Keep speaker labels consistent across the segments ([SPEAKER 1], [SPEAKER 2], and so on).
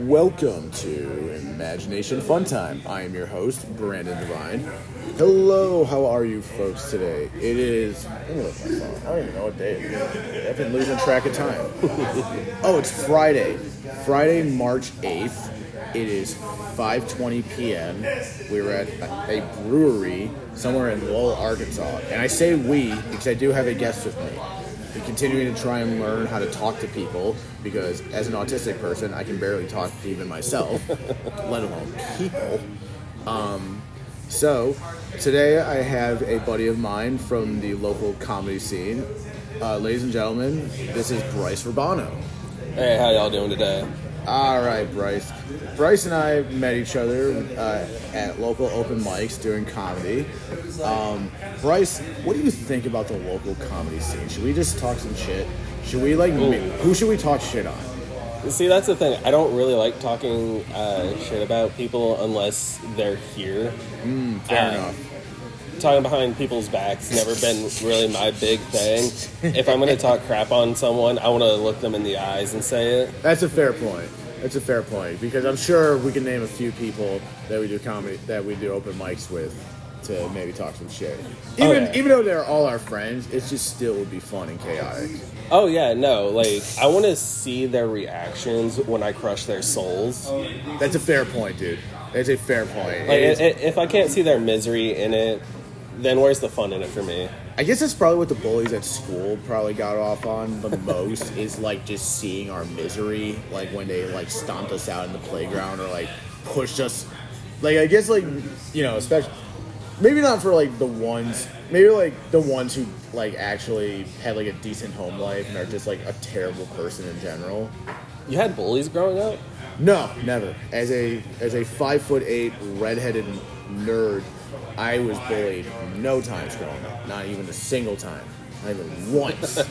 [SPEAKER 1] Welcome to Imagination Fun Time. I am your host, Brandon Devine. Hello, how are you folks today? It is, I don't even know what day it is. I've been losing track of time. Oh, it's Friday. Friday, March 8th. It is 5:20 p.m. We were at a brewery somewhere in Lowell, Arkansas. And I say we because I do have a guest with me. I'm continuing to try and learn how to talk to people because as an autistic person, I can barely talk to even myself, let alone people. So today I have a buddy of mine from the local comedy scene. Ladies and gentlemen, this is Bryce Rabano.
[SPEAKER 2] Hey, how y'all doing today?
[SPEAKER 1] All right, Bryce. Bryce and I met each other at local open mics doing comedy. Bryce, what do you think about the local comedy scene? Should we just talk some shit? Should we who should we talk shit on?
[SPEAKER 2] See, that's the thing. I don't really like talking shit about people unless they're here.
[SPEAKER 1] Fair enough.
[SPEAKER 2] Talking behind people's backs never been really my big thing. If I'm going to talk crap on someone, I want to look them in the eyes and say it.
[SPEAKER 1] That's a fair point. That's a fair point because I'm sure we can name a few people that we do comedy, that we do open mics with, to maybe talk some shit. Even though they're all our friends, it just still would be fun and chaotic.
[SPEAKER 2] Oh yeah, no, like I want to see their reactions when I crush their souls.
[SPEAKER 1] That's a fair point, dude. That's a fair point.
[SPEAKER 2] Like, if I can't see their misery in it, then where's the fun in it for me?
[SPEAKER 1] I guess that's probably what the bullies at school probably got off on the most is like just seeing our misery, like when they like stomped us out in the playground or like pushed us. Like I guess like, you know, especially maybe not for like the ones, maybe like the ones who like actually had like a decent home life and are just like a terrible person in general.
[SPEAKER 2] You had bullies growing up?
[SPEAKER 1] No, never. As a 5'8" redheaded nerd, I was bullied no times growing up. Not even a single time. Not even once.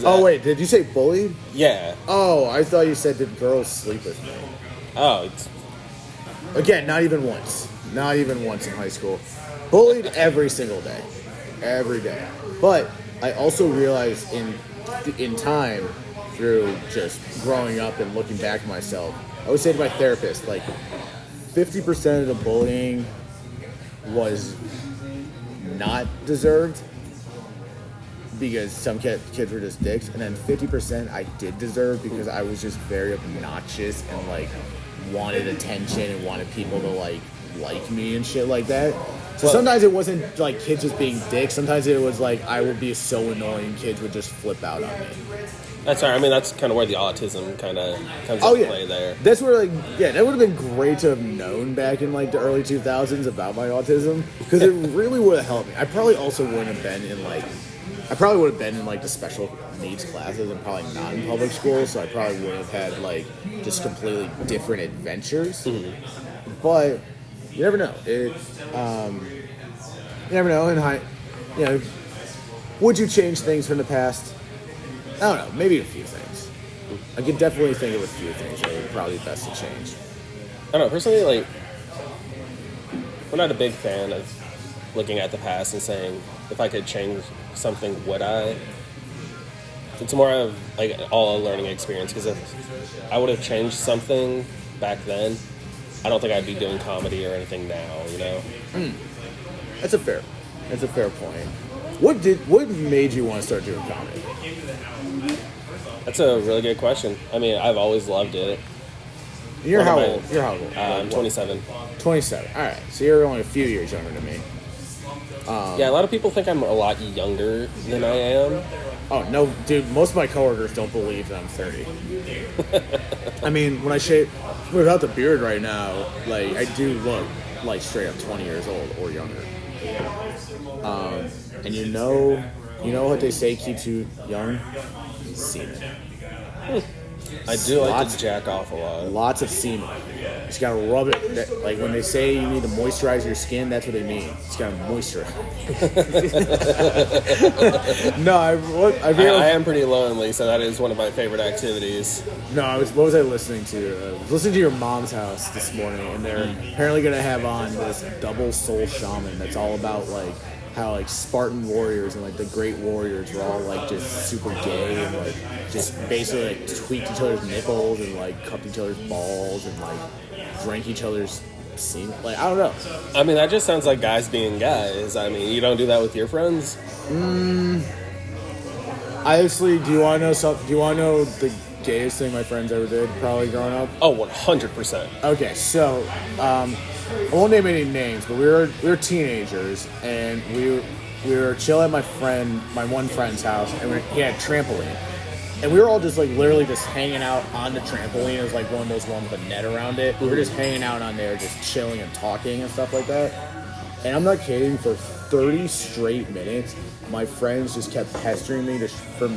[SPEAKER 1] Oh, wait. Did you say bullied?
[SPEAKER 2] Yeah.
[SPEAKER 1] Oh, I thought you said did girls sleep with me.
[SPEAKER 2] Oh.
[SPEAKER 1] Again, not even once. Not even once in high school. Bullied every single day. Every day. But I also realized in time, through just growing up and looking back at myself, I would say to my therapist, like, 50% of the bullying was not deserved because some kids were just dicks, and then 50% I did deserve because I was just very obnoxious and like wanted attention and wanted people to like me and shit like that. So sometimes it wasn't like kids just being dicks. Sometimes it was like I would be so annoying, kids would just flip out on me.
[SPEAKER 2] That's right. I mean, that's kind of where the autism kind of comes into play there.
[SPEAKER 1] That's where, that would have been great to have known back in, like, the early 2000s about my autism, because it really would have helped me. I probably also wouldn't have been in, like, the special needs classes and probably not in public school, so I probably would have had, like, just completely different adventures. Mm-hmm. But you never know. You never know. Would you change things from the past? I don't know, maybe a few things. I could definitely think of a few things that would probably be best to change.
[SPEAKER 2] I don't know, personally, like, I'm not a big fan of looking at the past and saying, if I could change something, would I? It's more of, like, all a learning experience, because if I would have changed something back then, I don't think I'd be doing comedy or anything now, you know?
[SPEAKER 1] That's a fair point. What made you want to start doing comedy?
[SPEAKER 2] That's a really good question. I mean, I've always loved it.
[SPEAKER 1] You're how old?
[SPEAKER 2] I'm 27.
[SPEAKER 1] 27. All right. So you're only a few years younger than me.
[SPEAKER 2] Yeah, a lot of people think I'm a lot younger than I am.
[SPEAKER 1] Oh, no, dude. Most of my coworkers don't believe that I'm 30. I mean, when I shave, without the beard right now, like, I do look like straight up 20 years old or younger. And you know what they say keeps you young? Semen.
[SPEAKER 2] I do like to jack off a lot.
[SPEAKER 1] Lots of semen. You just gotta rub it. Like when they say you need to moisturize your skin, that's what they mean. You just gotta moisturize. No, I
[SPEAKER 2] am pretty lonely, so that is one of my favorite activities.
[SPEAKER 1] No, what was I listening to? I was listening to your mom's house this morning, and they're apparently gonna have on this double soul shaman that's all about like how like Spartan warriors and like the great warriors were all like just super gay and like just basically like tweaked each other's nipples and like cupped each other's balls and like drank each other's semen. Like, I don't know.
[SPEAKER 2] I mean, that just sounds like guys being guys. I mean, you don't do that with your friends?
[SPEAKER 1] Honestly, do you want to know something? Do you want to know the gayest thing my friends ever did, probably growing up?
[SPEAKER 2] Oh, 100%.
[SPEAKER 1] Okay, so I won't name any names, but we were teenagers, and we were chilling at my one friend's house, and he had a trampoline, and we were all just like literally just hanging out on the trampoline. It was like one of those ones with a net around it. We were just hanging out on there, just chilling and talking and stuff like that. And I'm not kidding, for 30 straight minutes, my friends just kept pestering me for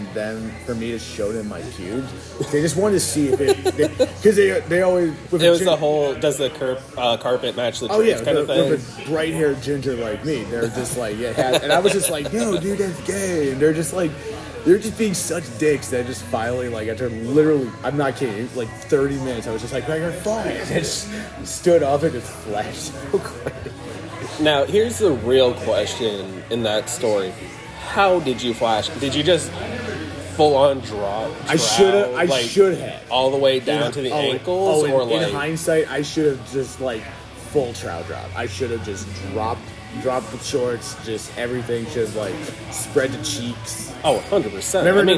[SPEAKER 1] me to show them my pubes. They just wanted to see if it, because they always.
[SPEAKER 2] It was the whole, does the carpet match the trees kind of thing?
[SPEAKER 1] With a bright haired ginger like me, they're just like, yeah, and I was just like, no, dude, that's gay, and they're just like. They're just being such dicks that just finally, like, after literally, I'm not kidding, like 30 minutes, I was just like, you're fine. And I just stood up and just flashed real quick.
[SPEAKER 2] Now, here's the real question in that story. How did you flash? Did you just full on drop?
[SPEAKER 1] I should have.
[SPEAKER 2] All the way down to the ankles?
[SPEAKER 1] In hindsight, I should have just, like, full trow drop. I should have just dropped the shorts, just everything should have, like, spread the cheeks.
[SPEAKER 2] Oh, 100%.
[SPEAKER 1] Remember in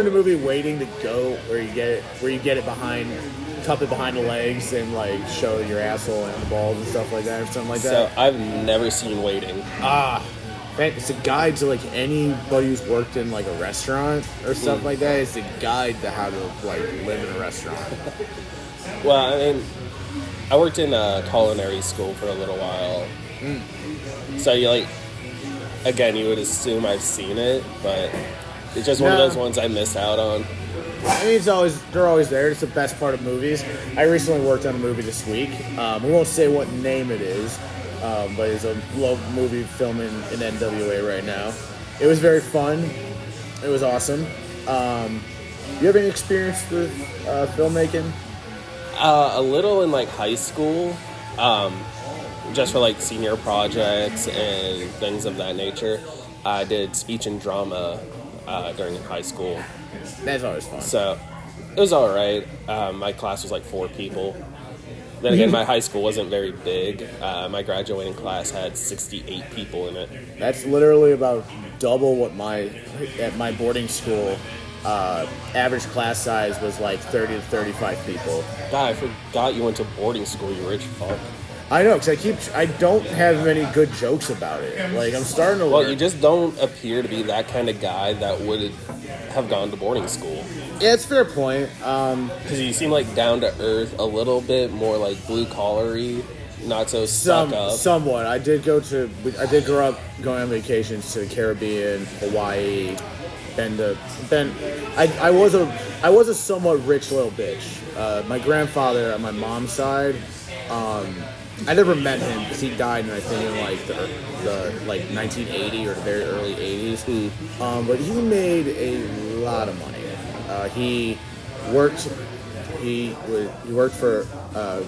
[SPEAKER 1] the movie Waiting to Go, where you get it behind, cup it behind the legs and like show your asshole and the balls and stuff like that, or something like that?
[SPEAKER 2] So I've never seen Waiting.
[SPEAKER 1] It's a guide to like anybody who's worked in like a restaurant or stuff like that. It's a guide to how to like live in a restaurant.
[SPEAKER 2] Well, I mean, I worked in a culinary school for a little while. So you like, again, you would assume I've seen it, but it's just one of those ones I miss out on.
[SPEAKER 1] I mean, they're always there. It's the best part of movies. I recently worked on a movie this week. We won't say what name it is, but it's a movie filming in NWA right now. It was very fun. It was awesome. You have any experience with filmmaking?
[SPEAKER 2] A little in like high school. Just for like senior projects and things of that nature. I did speech and drama during high school.
[SPEAKER 1] That's always fun.
[SPEAKER 2] So it was all right. My class was like 4 people. Then again, my high school wasn't very big. My graduating class had 68 people in it.
[SPEAKER 1] That's literally about double what at my boarding school. Average class size was like 30 to 35 people.
[SPEAKER 2] God, I forgot you went to boarding school, you rich fuck.
[SPEAKER 1] I know, because I don't have many good jokes about it. Like, I'm starting to learn.
[SPEAKER 2] Well, you just don't appear to be that kind of guy that would have gone to boarding school.
[SPEAKER 1] Yeah, it's a fair point.
[SPEAKER 2] Because you seem like down to earth a little bit, more like blue collary, not so stuck up.
[SPEAKER 1] Somewhat. I did grow up going on vacations to the Caribbean, Hawaii, I was a somewhat rich little bitch. My grandfather on my mom's side, I never met him because he died in, I think, in like the 1980 or the very early 80s. But he made a lot of money. He worked for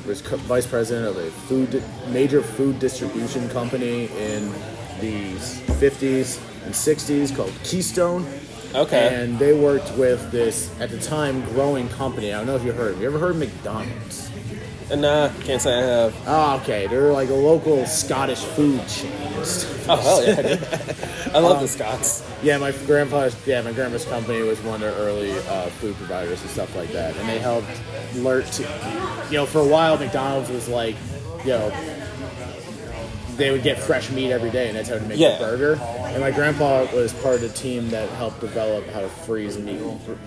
[SPEAKER 1] was vice president of a major food distribution company in the 50s and 60s called Keystone.
[SPEAKER 2] Okay.
[SPEAKER 1] And they worked with this, at the time, growing company. I don't know if you heard of it. Have you ever heard of McDonald's?
[SPEAKER 2] Nah, can't say I have.
[SPEAKER 1] Oh, okay. They're like a local Scottish food chain.
[SPEAKER 2] Oh, hell yeah, dude. I love the Scots.
[SPEAKER 1] Yeah, my grandpa's company was one of their early food providers and stuff like that. And they helped for a while, McDonald's was like, they would get fresh meat every day, and that's how to make a burger. And my grandpa was part of the team that helped develop how to freeze meat,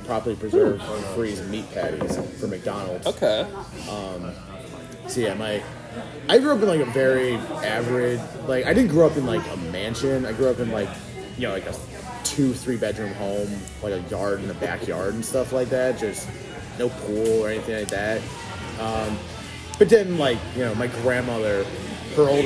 [SPEAKER 1] properly preserve and freeze meat patties for McDonald's.
[SPEAKER 2] Okay.
[SPEAKER 1] So yeah, I grew up in like a very average, like I didn't grow up in like a mansion. I grew up in like, like a 2-3 bedroom home, like a yard and a backyard and stuff like that. Just no pool or anything like that. But then like, my grandmother, from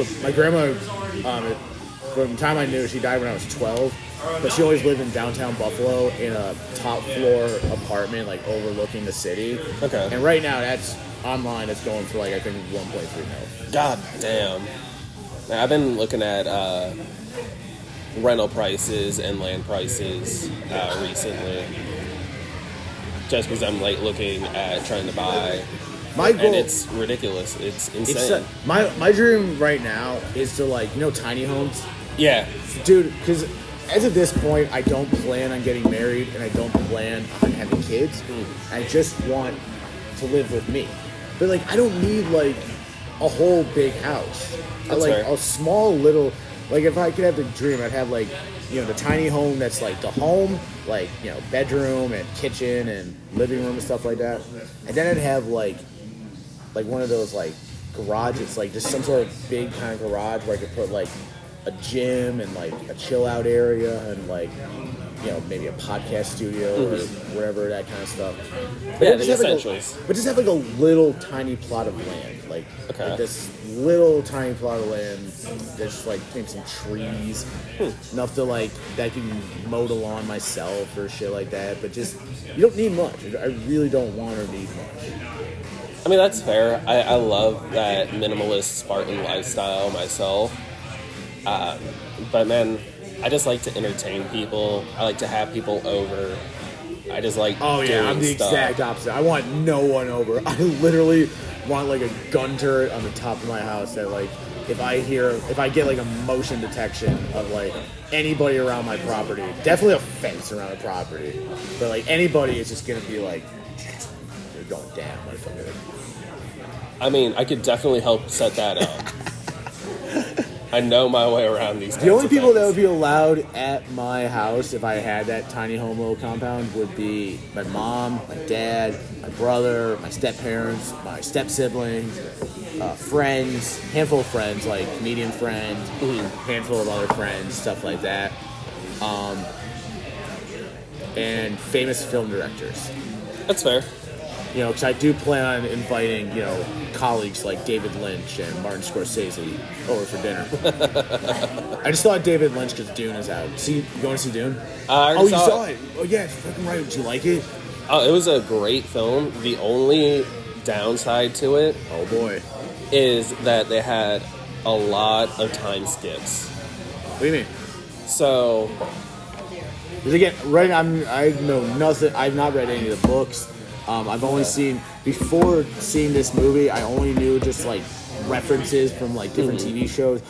[SPEAKER 1] the time I knew, she died when I was 12, but she always lived in downtown Buffalo in a top floor apartment, like overlooking the city.
[SPEAKER 2] Okay.
[SPEAKER 1] And right now that's online, it's going for like, I think 1.3 mil.
[SPEAKER 2] God damn. Now, I've been looking at rental prices and land prices recently. Just because I'm like looking at trying to buy,
[SPEAKER 1] My goal,
[SPEAKER 2] and it's ridiculous. It's insane.
[SPEAKER 1] my dream right now is to, like, tiny homes.
[SPEAKER 2] Yeah,
[SPEAKER 1] Dude, because as of this point, I don't plan on getting married and I don't plan on having kids. I just want to live with me. But, like, I don't need, like, a whole big house.
[SPEAKER 2] That's
[SPEAKER 1] like
[SPEAKER 2] fair.
[SPEAKER 1] a small little, like, if I could have the dream, I'd have, like, the tiny home that's like the home, like, bedroom and kitchen and living room and stuff like that. And then I'd have like one of those, like, garages, like just some sort of big kind of garage where I could put like a gym and like a chill out area and like maybe a podcast studio or whatever, that kind of stuff.
[SPEAKER 2] Yeah,
[SPEAKER 1] But
[SPEAKER 2] the
[SPEAKER 1] just have, like,
[SPEAKER 2] essentials.
[SPEAKER 1] but just have like a little tiny plot of land, like this little tiny plot of land. There's like maybe some trees, enough to like that I can mow the lawn myself or shit like that. But just, you don't need much. I really don't want or need much.
[SPEAKER 2] I mean, that's fair. I love that minimalist Spartan lifestyle myself. But man, I just like to entertain people. I like to have people over. I just like doing
[SPEAKER 1] I'm the
[SPEAKER 2] stuff.
[SPEAKER 1] exact opposite. I want no one over. I literally want like a gun turret on the top of my house that, like, if I get like a motion detection of like anybody around my property, definitely a fence around the property, but like anybody is just gonna be like, they're going down, motherfucker.
[SPEAKER 2] I mean, I could definitely help set that up. I know my way around these.
[SPEAKER 1] The only people that would be allowed at my house if I had that tiny home little compound would be my mom, my dad, my brother, my step-parents, my step-siblings, friends, handful of friends, like comedian friends, handful of other friends, stuff like that, and famous film directors.
[SPEAKER 2] That's fair.
[SPEAKER 1] Because I do plan on inviting, colleagues like David Lynch and Martin Scorsese over for dinner. I just thought David Lynch because Dune is out. You going to see Dune?
[SPEAKER 2] You
[SPEAKER 1] saw it. Oh, yeah, it's fucking right. Did you like it?
[SPEAKER 2] Oh, it was a great film. The only downside to it,
[SPEAKER 1] Oh, boy.
[SPEAKER 2] is that they had a lot of time skips.
[SPEAKER 1] What do you mean?
[SPEAKER 2] So,
[SPEAKER 1] Because again, right now, I know nothing. I've not read any of the books. I've only seen, before seeing this movie, I only knew just like references from like different TV shows,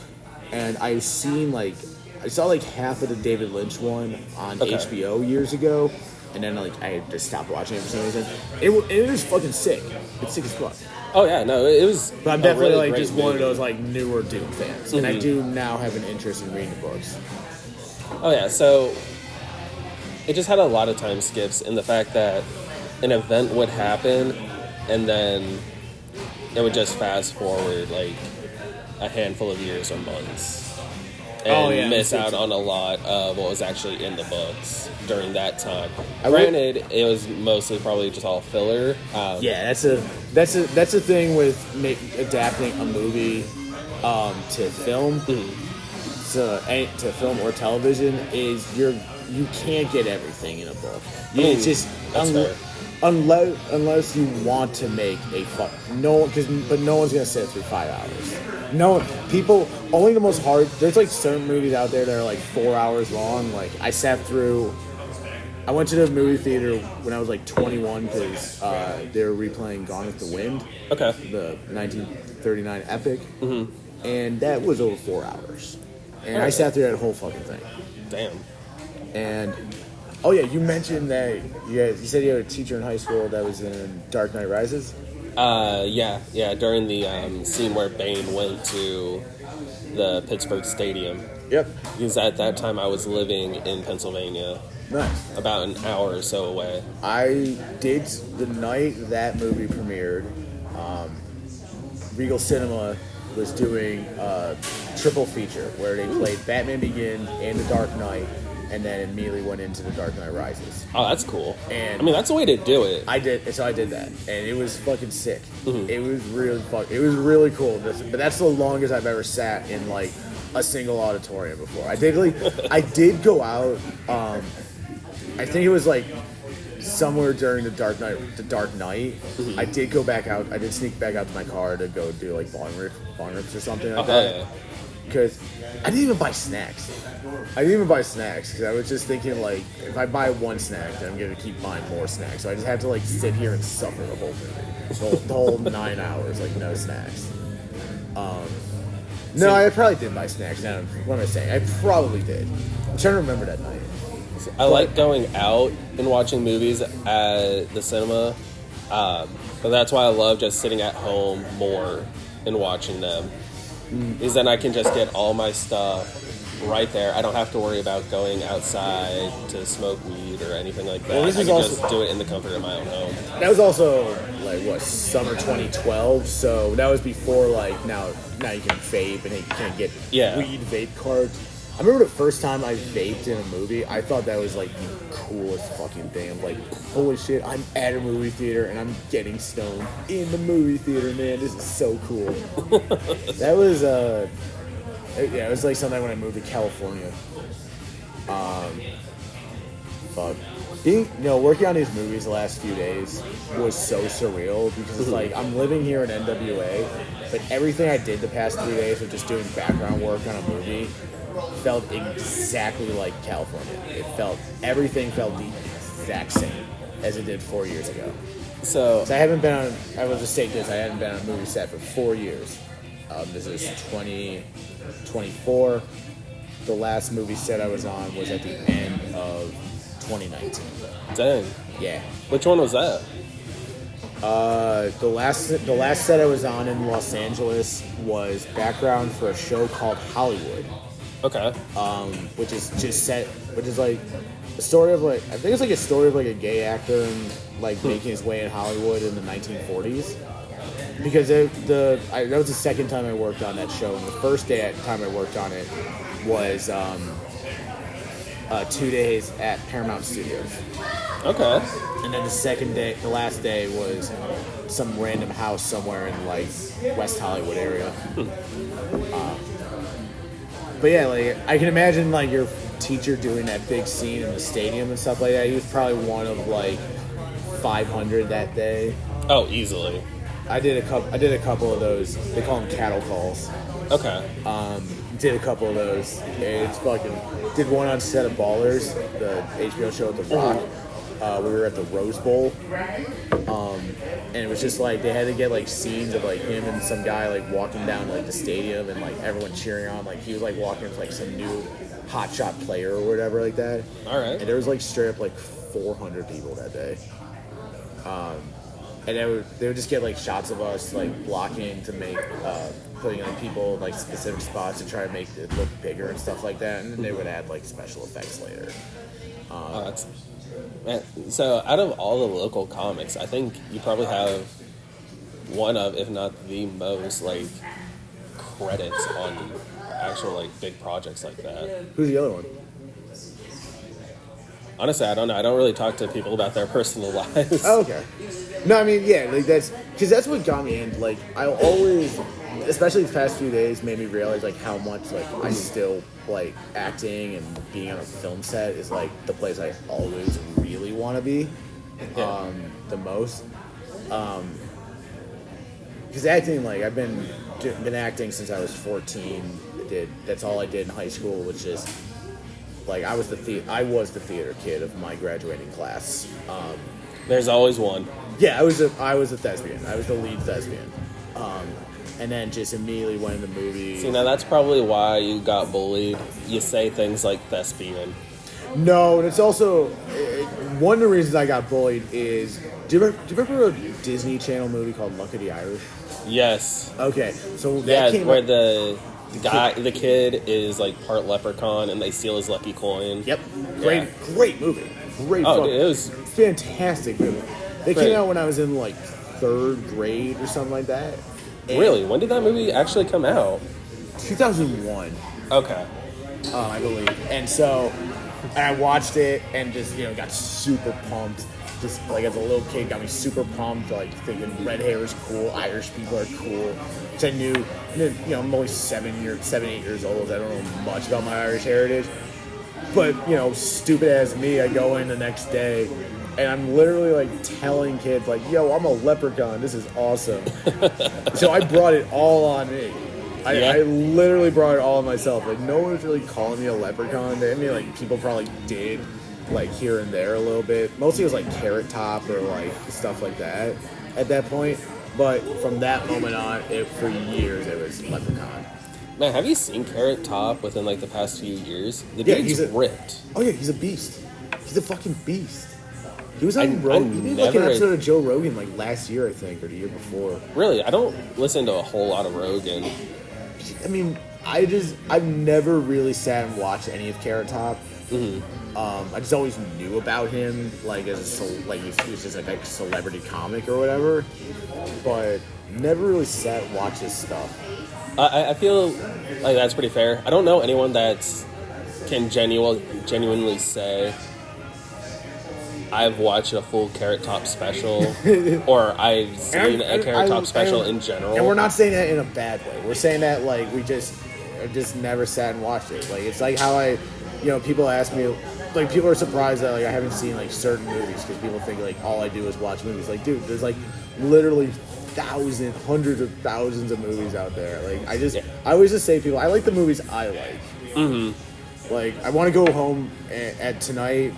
[SPEAKER 1] and I saw like half of the David Lynch one on HBO years ago, and then like I just stopped watching it for some reason. It was fucking sick. It's sick as fuck.
[SPEAKER 2] oh yeah, no, it was.
[SPEAKER 1] But I'm definitely
[SPEAKER 2] really
[SPEAKER 1] like
[SPEAKER 2] great
[SPEAKER 1] just one of
[SPEAKER 2] movie.
[SPEAKER 1] those like newer Dune fans, and I do now have an interest in reading the books.
[SPEAKER 2] Oh yeah, so it just had a lot of time skips, and the fact that an event would happen, and then it would just fast forward like a handful of years or months, and miss out on a lot of what was actually in the books during that time. Granted, it was mostly probably just all filler.
[SPEAKER 1] Yeah, that's a thing with adapting a movie to film, to film or television, is you can't get everything in a book. It's just unless you want to make a fun. But no one's gonna sit through 5 hours. No people. Only the most hard. There's like certain movies out there that are like 4 hours long. Like I went to the movie theater when I was like 21 because they were replaying Gone with the Wind.
[SPEAKER 2] Okay.
[SPEAKER 1] The 1939 epic, and that was over 4 hours, and I sat through that whole fucking thing.
[SPEAKER 2] Damn.
[SPEAKER 1] And oh yeah, you mentioned that you said you had a teacher in high school that was in Dark Knight Rises.
[SPEAKER 2] Yeah. During the scene where Bane went to the Pittsburgh Stadium.
[SPEAKER 1] Yep.
[SPEAKER 2] Because at that time I was living in Pennsylvania,
[SPEAKER 1] Nice.
[SPEAKER 2] about an hour or so away.
[SPEAKER 1] I did the night that movie premiered. Regal Cinema was doing a triple feature where they played Batman Begins and The Dark Knight, and then immediately went into The Dark Knight Rises.
[SPEAKER 2] Oh, that's cool.
[SPEAKER 1] And
[SPEAKER 2] I mean, that's a way to do it.
[SPEAKER 1] I did that, and it was fucking sick. It was really cool. But that's the longest I've ever sat in like a single auditorium before. I did go out. I think it was like somewhere during the Dark Knight. I did go back out. I did sneak back out to my car to go do like bong rips or something like that.
[SPEAKER 2] Yeah.
[SPEAKER 1] because I didn't even buy snacks. Because I was just thinking, like, if I buy one snack, then I'm going to keep buying more snacks. So I just have to, like, sit here and suffer the whole movie. The whole 9 hours, like, no snacks. No, I probably did buy snacks. Now, what am I saying? I probably did. I'm trying to remember that night.
[SPEAKER 2] I like going out and watching movies at the cinema, but that's why I love just sitting at home more and watching them. Is then I can just get all my stuff right there. I don't have to worry about going outside to smoke weed or anything like that.
[SPEAKER 1] Well,
[SPEAKER 2] I can just do it in the comfort of my own home.
[SPEAKER 1] That was also, like, what, summer 2012, so that was before, like, now you can vape and you can't get weed vape cards. I remember the first time I vaped in a movie, I thought that was, like, the coolest fucking thing. I'm like, holy shit, I'm at a movie theater and I'm getting stoned in the movie theater, man. This is so cool. That was, it was like something when I moved to California. Working on these movies the last few days was so surreal because it's like I'm living here in NWA, but everything I did the past 3 days of just doing background work on a movie felt exactly like California. Everything felt the exact same as it did 4 years ago. So I haven't been on, I will just say this, I hadn't been on a movie set for 4 years. This is 2024. The last movie set I was on was at the end of 2019.
[SPEAKER 2] Dang.
[SPEAKER 1] Yeah.
[SPEAKER 2] Which one was that?
[SPEAKER 1] The last set I was on in Los Angeles was background for a show called Hollywood.
[SPEAKER 2] Okay.
[SPEAKER 1] Which is like a story of, like, I think it's like a story of, like, a gay actor and, like, making his way in Hollywood in the 1940s. Because that was the second time I worked on that show, and the first time I worked on it was 2 days at Paramount Studios.
[SPEAKER 2] Okay.
[SPEAKER 1] And then the last day was some random house somewhere in, like, West Hollywood area. But yeah, like, I can imagine, like, your teacher doing that big scene in the stadium and stuff like that. He was probably one of, like, 500 that day.
[SPEAKER 2] Oh, easily.
[SPEAKER 1] I did a couple of those. They call them cattle calls.
[SPEAKER 2] Okay.
[SPEAKER 1] Did a couple of those. It's fucking. Did one on set of Ballers, the HBO show with The Rock. We were at the Rose Bowl, and it was just like they had to get, like, scenes of, like, him and some guy, like, walking down, like, the stadium and, like, everyone cheering on, like he was, like, walking with, like, some new hotshot player or whatever like that.
[SPEAKER 2] All right.
[SPEAKER 1] And there was, like, straight up, like, 400 people that day. And they would just get, like, shots of us, like, blocking to make, putting, like, people in, like, specific spots to try to make it look bigger and stuff like that. And then they would add, like, special effects later.
[SPEAKER 2] So out of all the local comics, I think you probably have one of, if not the most, like, credits on actual, like, big projects like that.
[SPEAKER 1] Who's the other one?
[SPEAKER 2] Honestly, I don't know. I don't really talk to people about their personal lives.
[SPEAKER 1] Oh, okay. No, I mean, yeah, like, that's what got me in. Like, I always, especially the past few days, made me realize, like, how much, like, I still, like, acting and being on a film set is, like, the place I always really want to be, the most. Because acting, like, I've been acting since I was 14. That's all I did in high school, which is, like, I was the theater kid of my graduating class.
[SPEAKER 2] There's always one.
[SPEAKER 1] Yeah, I was a thespian. I was the lead thespian. And then just immediately went into movies.
[SPEAKER 2] See, now that's probably why you got bullied. You say things like thespian.
[SPEAKER 1] No, and it's also one of the reasons I got bullied is. Do you remember a Disney Channel movie called Luck of the Irish?
[SPEAKER 2] Yes.
[SPEAKER 1] Okay, so that came
[SPEAKER 2] where the kid is, like, part leprechaun and they steal his lucky coin.
[SPEAKER 1] Yep. Great movie. It was fantastic movie. They came out when I was in, like, 3rd grade or something like that. And
[SPEAKER 2] really? When did that movie actually come out?
[SPEAKER 1] 2001.
[SPEAKER 2] Okay.
[SPEAKER 1] I believe. And I watched it and just, got super pumped. Just, like, as a little kid, got me super pumped, like, thinking red hair is cool, Irish people are cool, which I knew. And then, I'm only 8 years old. I don't know much about my Irish heritage. But, stupid as me, I go in the next day, and I'm literally, like, telling kids, like, yo, I'm a leprechaun. This is awesome. So I brought it all on me. I literally brought it all on myself. Like, no one was really calling me a leprechaun. I mean, like, people probably did, like, here and there a little bit. Mostly it was, like, Carrot Top or, like, stuff like that at that point. But from that moment on, for years, it was leprechaun.
[SPEAKER 2] Man, have you seen Carrot Top within, like, the past few years? The dude's ripped.
[SPEAKER 1] Oh, yeah, he's a beast. He's a fucking beast. He was on Rogan. He did, like, an episode of Joe Rogan, like, last year, I think, or the year before.
[SPEAKER 2] Really? I don't listen to a whole lot of Rogan.
[SPEAKER 1] I mean, I've never really sat and watched any of Carrot Top.
[SPEAKER 2] Mm-hmm.
[SPEAKER 1] I just always knew about him, like, he was just like a celebrity comic or whatever, but never really sat and watched his stuff.
[SPEAKER 2] I feel like that's pretty fair. I don't know anyone that can genuinely say I've watched a full Carrot Top special or I've seen a Carrot Top special in general.
[SPEAKER 1] And we're not saying that in a bad way. We're saying that, like, we just never sat and watched it. Like, it's like how people ask me, like, people are surprised that, like, I haven't seen, like, certain movies because people think, like, all I do is watch movies. Like, dude, there's, like, literally hundreds of thousands of movies out there. Like, I always just say to people, I like the movies I like.
[SPEAKER 2] Mm-hmm.
[SPEAKER 1] Like, I want to go home at tonight.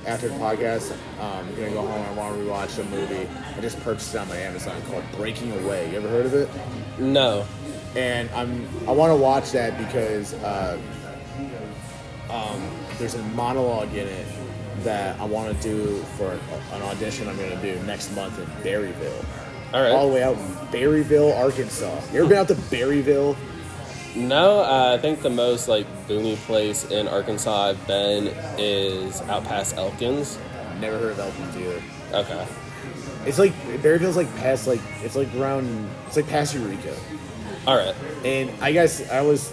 [SPEAKER 1] After the podcast, I'm gonna go home. I want to rewatch a movie. I just purchased it on my Amazon called Breaking Away. You ever heard of it?
[SPEAKER 2] No.
[SPEAKER 1] And I want to watch that because there's a monologue in it that I want to do for an audition I'm gonna do next month in Berryville.
[SPEAKER 2] All right.
[SPEAKER 1] All the way out in Berryville, Arkansas. You ever been out to Berryville?
[SPEAKER 2] No, I think the most, like, boony place in Arkansas I've been is out past Elkins.
[SPEAKER 1] Never heard of Elkins either.
[SPEAKER 2] Okay.
[SPEAKER 1] It's like, Berryville's like past, like, it's like past Eureka.
[SPEAKER 2] All right.
[SPEAKER 1] And I guess I was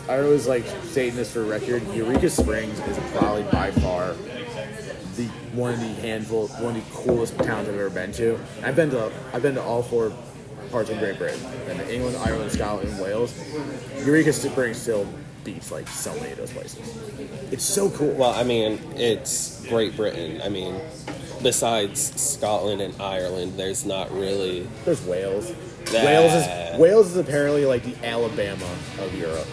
[SPEAKER 1] like stating this for record, Eureka Springs is probably by far one of the coolest towns I've ever been to. I've been to all four parts of Great Britain. Been to England, Ireland, Scotland, and Wales. Eureka Springs still beats, like, so many of those places. It's so cool.
[SPEAKER 2] Well, I mean, it's Great Britain. I mean, besides Scotland and Ireland, there's not really...
[SPEAKER 1] There's Wales. Wales is apparently, like, the Alabama of Europe.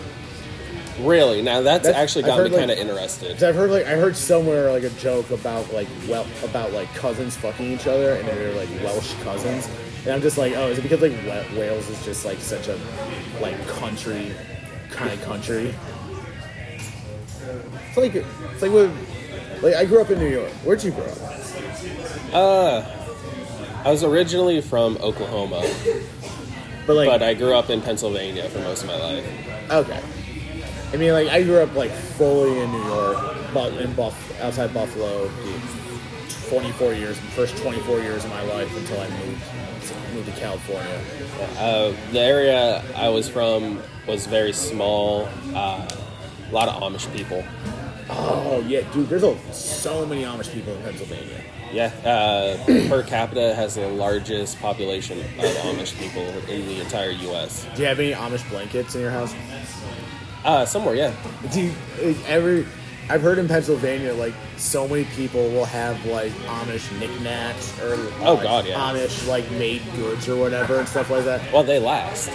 [SPEAKER 2] Really? Now that's actually got me kind of interested.
[SPEAKER 1] Because I heard somewhere, like, a joke about cousins fucking each other, and they're, like, Welsh cousins. And I'm just like, oh, is it because, like, Wales is just, like, such a, like, country kind of country? It's like I grew up in New York. Where'd you grow up?
[SPEAKER 2] I was originally from Oklahoma, but I grew up in Pennsylvania for most of my life.
[SPEAKER 1] Okay. I mean, like, I grew up, like, fully in New York, but outside Buffalo, the first 24 years of my life until I moved to California.
[SPEAKER 2] The area I was from was very small. A lot of Amish people.
[SPEAKER 1] Oh, yeah, dude, there's so many Amish people in Pennsylvania.
[SPEAKER 2] Yeah, per capita has the largest population of Amish people in the entire U.S.
[SPEAKER 1] Do you have any Amish blankets in your house?
[SPEAKER 2] Somewhere, yeah.
[SPEAKER 1] I've heard in Pennsylvania, like, so many people will have, like, Amish knickknacks or Amish, like, made goods or whatever and stuff like that.
[SPEAKER 2] Well, they last.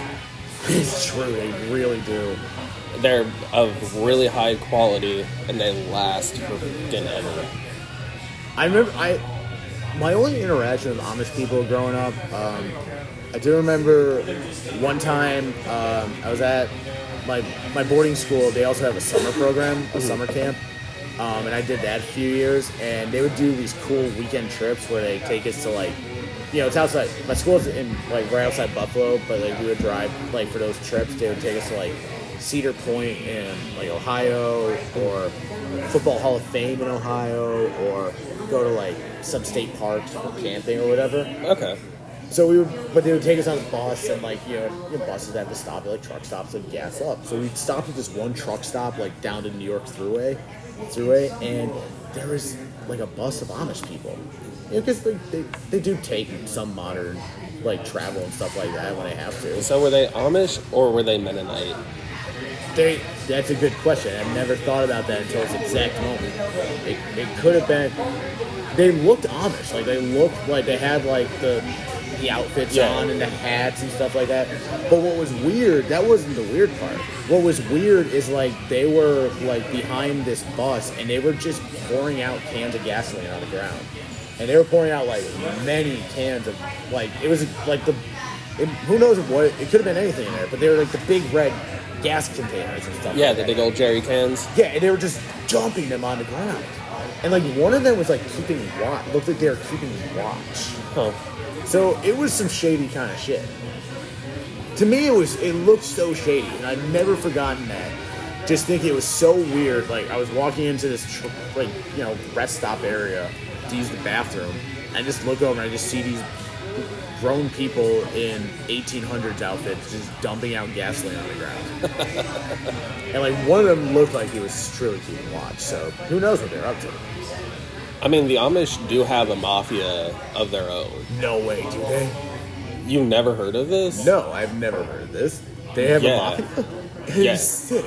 [SPEAKER 1] It's true, they really do.
[SPEAKER 2] They're of really high quality and they last for freaking ever.
[SPEAKER 1] I remember my only interaction with Amish people growing up, I do remember one time I was at my boarding school. They also have a summer program, a summer camp, and I did that a few years. And they would do these cool weekend trips where they take us to, like, it's outside. My school's in, like, right outside Buffalo, but, like, we would drive, like, for those trips. They would take us to, like, Cedar Point in, like, Ohio, or Football Hall of Fame in Ohio, or go to, like, some state parks for camping or whatever.
[SPEAKER 2] Okay.
[SPEAKER 1] So but they would take us on a bus, and, like, your buses have to stop at, like, truck stops and gas up. So we'd stop at this one truck stop, like, down to New York Thruway, and there was, like, a bus of Amish people. Because they do take some modern, like, travel and stuff like that when they have to.
[SPEAKER 2] So were they Amish or were they Mennonite?
[SPEAKER 1] That's a good question. I've never thought about that until this exact moment. It could have been. They looked Amish. Like, they looked like they had, like, the the outfits
[SPEAKER 2] Yeah.
[SPEAKER 1] on and the hats and stuff like that. But what was weird, that wasn't the weird part. What was weird is like they were like behind this bus and they were just pouring out cans of gasoline on the ground. And they were pouring out like many cans of like it was like who knows what it could have been anything in there, but they were like the big red gas containers and stuff.
[SPEAKER 2] Yeah,
[SPEAKER 1] like
[SPEAKER 2] the
[SPEAKER 1] that.
[SPEAKER 2] big old jerry cans.
[SPEAKER 1] Yeah, and they were just dumping them on the ground. And like one of them was like keeping watch. Looked like they were keeping watch.
[SPEAKER 2] Huh.
[SPEAKER 1] So it was some shady kind of shit. To me, it looked so shady, and I've never forgotten that. Just thinking it was so weird. Like I was walking into this rest stop area to use the bathroom, and I just look over and I just see these grown people in 1800s outfits just dumping out gasoline on the ground. And like one of them looked like he was truly keeping watch. So who knows what they're up to?
[SPEAKER 2] I mean, the Amish do have a mafia of their own.
[SPEAKER 1] No way, do they?
[SPEAKER 2] You never heard of this?
[SPEAKER 1] No, I've never heard of this. They have a mafia?
[SPEAKER 2] Yes.
[SPEAKER 1] Sick.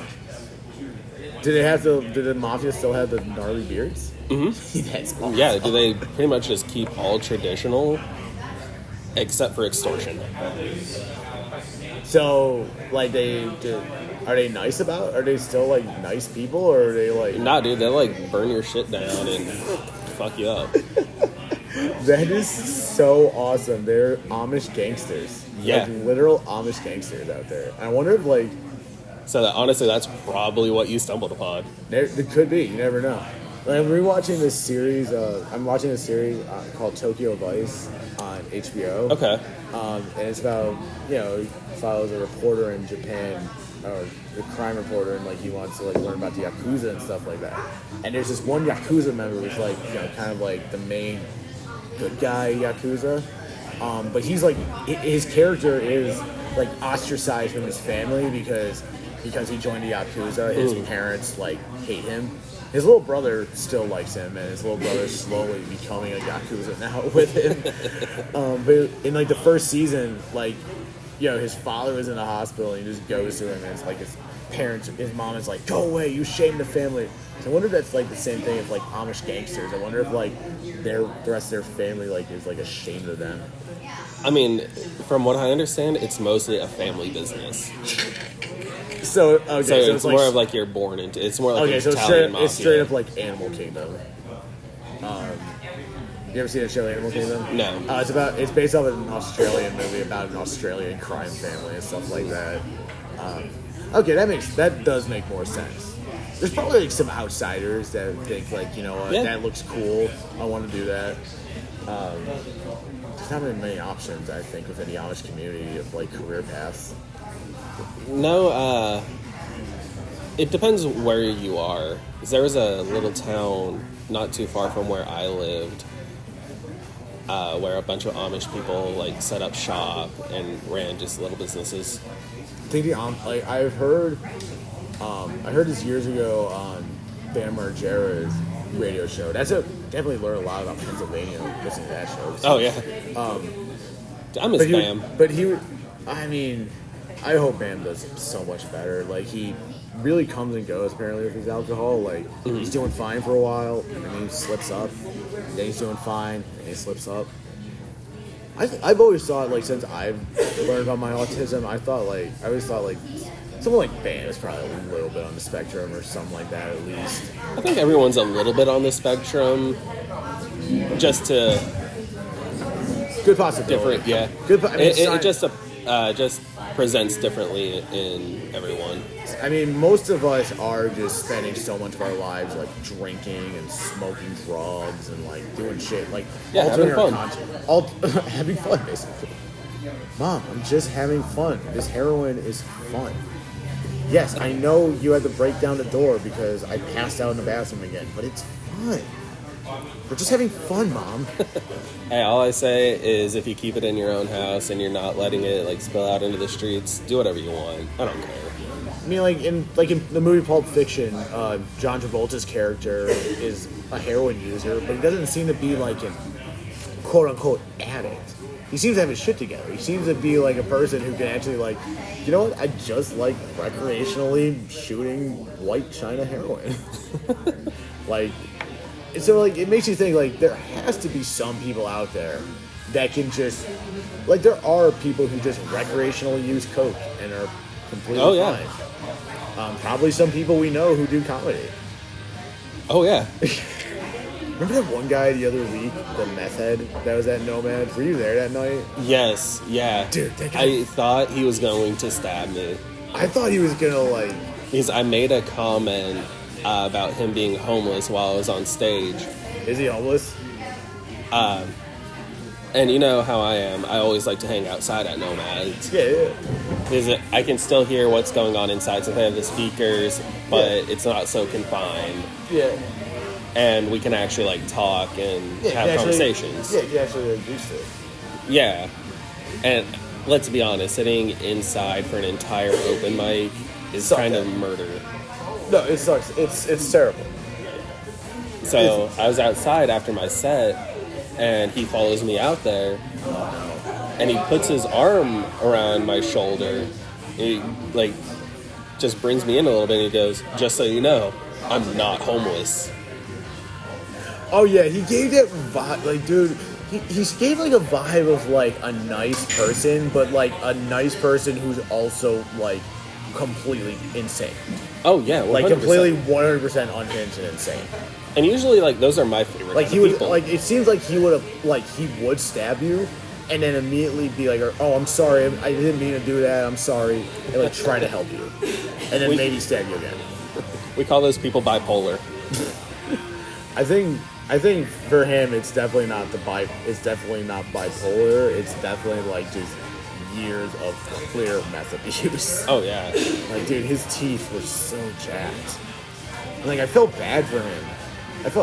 [SPEAKER 1] Did the mafia still have the gnarly beards? Mm-hmm. That's awesome.
[SPEAKER 2] Yeah, do they pretty much just keep all traditional except for extortion?
[SPEAKER 1] So, like, are they nice about it? Are they still, like, nice people, or are they, like...
[SPEAKER 2] Nah, dude, they like burn your shit down and fuck you up.
[SPEAKER 1] That is so awesome. They're Amish gangsters.
[SPEAKER 2] Yeah.
[SPEAKER 1] Like, literal Amish gangsters out there. I wonder if, like...
[SPEAKER 2] So honestly, that's probably what you stumbled upon.
[SPEAKER 1] It could be. You never know. Like, I'm rewatching this series. I'm watching a series called Tokyo Vice on HBO.
[SPEAKER 2] Okay.
[SPEAKER 1] And it's about, he follows a reporter in Japan, or a crime reporter, and like he wants to like learn about the Yakuza and stuff like that. And there's this one Yakuza member who's like, kind of like the main good guy Yakuza. But he's like, his character is like ostracized from his family because he joined the Yakuza. His parents like hate him. His little brother still likes him, and his little brother's slowly becoming a Yakuza now with him. But in like the first season, like, his father was in the hospital, and he just goes to him, and it's like his mom is like, "Go away, you shame the family." So I wonder if that's like the same thing as like Amish gangsters. I wonder if like the rest of their family like is like ashamed of them.
[SPEAKER 2] I mean, from what I understand, it's mostly a family business.
[SPEAKER 1] So
[SPEAKER 2] it's more of like you're born into. It's more like Italian
[SPEAKER 1] it's straight up like Animal Kingdom. You ever seen the show Animal Kingdom?
[SPEAKER 2] No.
[SPEAKER 1] It's based off of an Australian movie about an Australian crime family and stuff like that. Okay, that does make more sense. There's probably like some outsiders that think like, that looks cool. I want to do that. There's not very many options, I think, within the Amish community of like career paths.
[SPEAKER 2] No, it depends where you are. There was a little town not too far from where I lived, where a bunch of Amish people like set up shop and ran just little businesses.
[SPEAKER 1] I think I heard this years ago on Bam Margera's radio show. Definitely learned a lot about Pennsylvania listening to that show.
[SPEAKER 2] Oh yeah, I miss Bam.
[SPEAKER 1] I hope Bam does so much better. Like, he really comes and goes, apparently, with his alcohol. Like, he's doing fine for a while, and then he slips up. Then he's doing fine, and he slips up. I've always thought, like, since I've learned about my autism, I always thought, like, someone like Bam is probably a little bit on the spectrum or something like that, at least.
[SPEAKER 2] I think everyone's a little bit on the spectrum, just to
[SPEAKER 1] good possibility.
[SPEAKER 2] Different, yeah.
[SPEAKER 1] Good.
[SPEAKER 2] It just presents differently in everyone.
[SPEAKER 1] I mean, most of us are just spending so much of our lives like drinking and smoking drugs and like doing shit, like
[SPEAKER 2] having fun.
[SPEAKER 1] Having fun, basically. Mom, I'm just having fun. This heroin is fun. Yes, I know you had to break down the door because I passed out in the bathroom again, but it's fun. We're just having fun, Mom.
[SPEAKER 2] Hey, all I say is if you keep it in your own house and you're not letting it like spill out into the streets, do whatever you want. I don't care.
[SPEAKER 1] I mean, like in the movie Pulp Fiction, John Travolta's character is a heroin user, but he doesn't seem to be like an quote-unquote addict. He seems to have his shit together. He seems to be like a person who can actually like, you know what? I just like recreationally shooting white China heroin. Like, so like it makes you think like there has to be some people out there that can just Like, there are people who just recreationally use coke and are completely fine. Probably some people we know who do comedy.
[SPEAKER 2] Oh, yeah.
[SPEAKER 1] Remember that one guy the other week, the meth head that was at Nomad? Were you there that night?
[SPEAKER 2] Yes, yeah.
[SPEAKER 1] Dude, that guy...
[SPEAKER 2] I thought he was going to stab me.
[SPEAKER 1] I thought he was gonna, like...
[SPEAKER 2] Because I made a comment about him being homeless while I was on stage.
[SPEAKER 1] Is he homeless?
[SPEAKER 2] And you know how I am. I always like to hang outside at Nomads.
[SPEAKER 1] Yeah.
[SPEAKER 2] Because I can still hear what's going on inside. So they have the speakers, but it's not so confined.
[SPEAKER 1] Yeah.
[SPEAKER 2] And we can actually, like, talk and have conversations.
[SPEAKER 1] Yeah, you can actually do it.
[SPEAKER 2] Yeah. And let's be honest, sitting inside for an entire open mic is kind of murder.
[SPEAKER 1] No, it sucks. It's terrible.
[SPEAKER 2] So I was outside after my set, and he follows me out there, and he puts his arm around my shoulder. He, like, just brings me in a little bit, and he goes, "Just so you know, I'm not homeless."
[SPEAKER 1] Oh, yeah, he gave that vibe. Like, dude, he gave, like, a vibe of, like, a nice person, but, like, a nice person who's also, like, completely insane.
[SPEAKER 2] Oh, yeah, 100%.
[SPEAKER 1] Like, completely 100% unhinged and insane.
[SPEAKER 2] And usually, like, those are my favorite
[SPEAKER 1] Like, he would,
[SPEAKER 2] people.
[SPEAKER 1] like, it seems like he would have, like, he would stab you, and then immediately be like, "Oh, I'm sorry, I didn't mean to do that, I'm sorry," and, like, try to help you. And then maybe stab you again.
[SPEAKER 2] We call those people bipolar.
[SPEAKER 1] I think for him, it's definitely not it's definitely not bipolar. It's definitely like just years of clear meth abuse.
[SPEAKER 2] Oh yeah,
[SPEAKER 1] like, dude, his teeth were so jacked. And, like, I felt bad for him. There's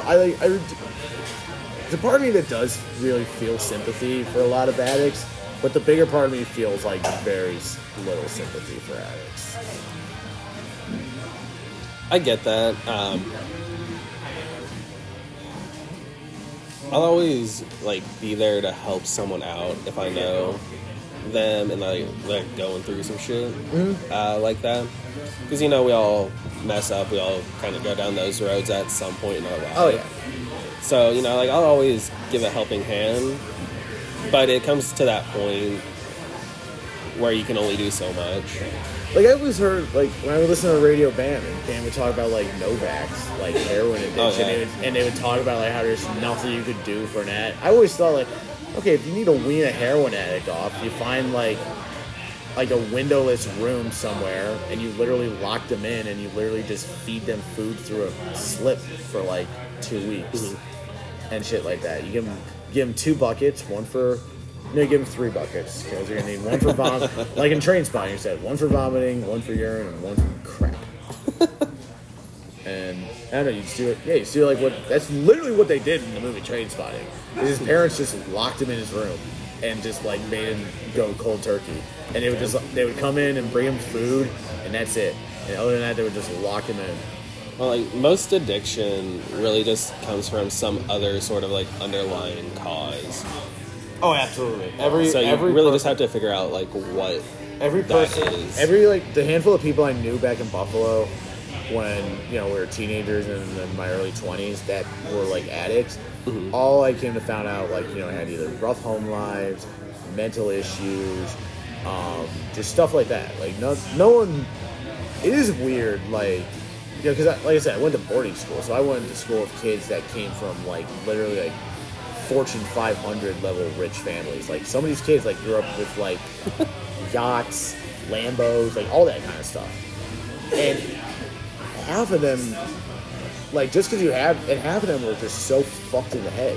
[SPEAKER 1] a part of me that does really feel sympathy for a lot of addicts, but the bigger part of me feels like very little sympathy for addicts.
[SPEAKER 2] I get that. I'll always, like, be there to help someone out if I know them and, like going through some shit like that. Because, you know, we all mess up. We all kind of go down those roads at some point in our life.
[SPEAKER 1] Oh, yeah.
[SPEAKER 2] So, you know, like, I'll always give a helping hand. But it comes to that point where you can only do so much.
[SPEAKER 1] Like, I always heard, like, when I would listen to Radio Bam, and Bam would talk about, like, Novaks, like, heroin addiction, and they would talk about, like, how there's nothing you could do for an addict. I always thought, like, okay, if you need to wean a heroin addict off, you find, like a windowless room somewhere, and you literally lock them in, and you literally just feed them food through a slip for, like, 2 weeks, and shit like that. You give them 2 buckets, one for... No, you give them 3 buckets, because you're going to need one for vomiting. Like in Train Spotting, you said, one for vomiting, one for urine, and one for crap. And, I don't know, you just do it. Yeah, you just do, like, what... That's literally what they did in the movie Train Spotting. His parents just locked him in his room and just, like, made him go cold turkey. And they would come in and bring him food, and that's it. And other than that, they would just lock him in.
[SPEAKER 2] Well, like, most addiction really just comes from some other sort of, like, underlying cause.
[SPEAKER 1] Oh, absolutely.
[SPEAKER 2] So you really just have to figure out, like, what
[SPEAKER 1] every person is. The handful of people I knew back in Buffalo when, you know, we were teenagers and in my early 20s that were, like, addicts, all I came to find out, like, you know, had either rough home lives, mental issues, just stuff like that. Like, no one... It is weird, like... You know, because, like I said, I went to boarding school, so I went to school with kids that came from, like, literally, like, Fortune 500 level rich families. Like, some of these kids, like, grew up with, like, yachts, Lambos, like, all that kind of stuff. And half of them, like, just because you have, and half of them were just so fucked in the head,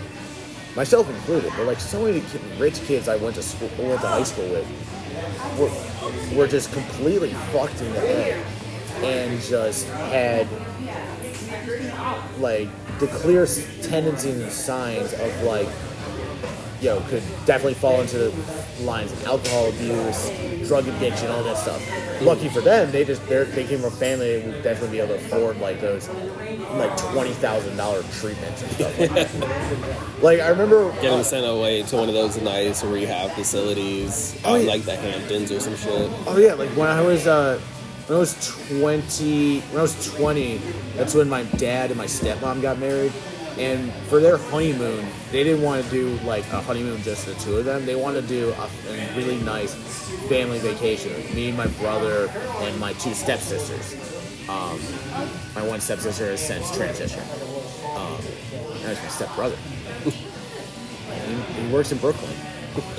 [SPEAKER 1] myself included. But, like, so many rich kids I went to high school with were just completely fucked in the head and just had, like, the clear tendencies and signs of, like, you know, could definitely fall into the lines of alcohol abuse, drug addiction, all that stuff. Lucky for them, they came from a family that would definitely be able to afford, like, those, like, $20,000 treatments and stuff like that. Like, I remember...
[SPEAKER 2] Get them sent away to one of those nice rehab facilities, like the Hamptons or some shit.
[SPEAKER 1] Oh, yeah, like, when I was 20, that's when my dad and my stepmom got married. And for their honeymoon, they didn't want to do like a honeymoon just the two of them. They wanted to do a really nice family vacation. Me, my brother, and my two stepsisters. My one stepsister has since transitioned. And that's my stepbrother. He works in Brooklyn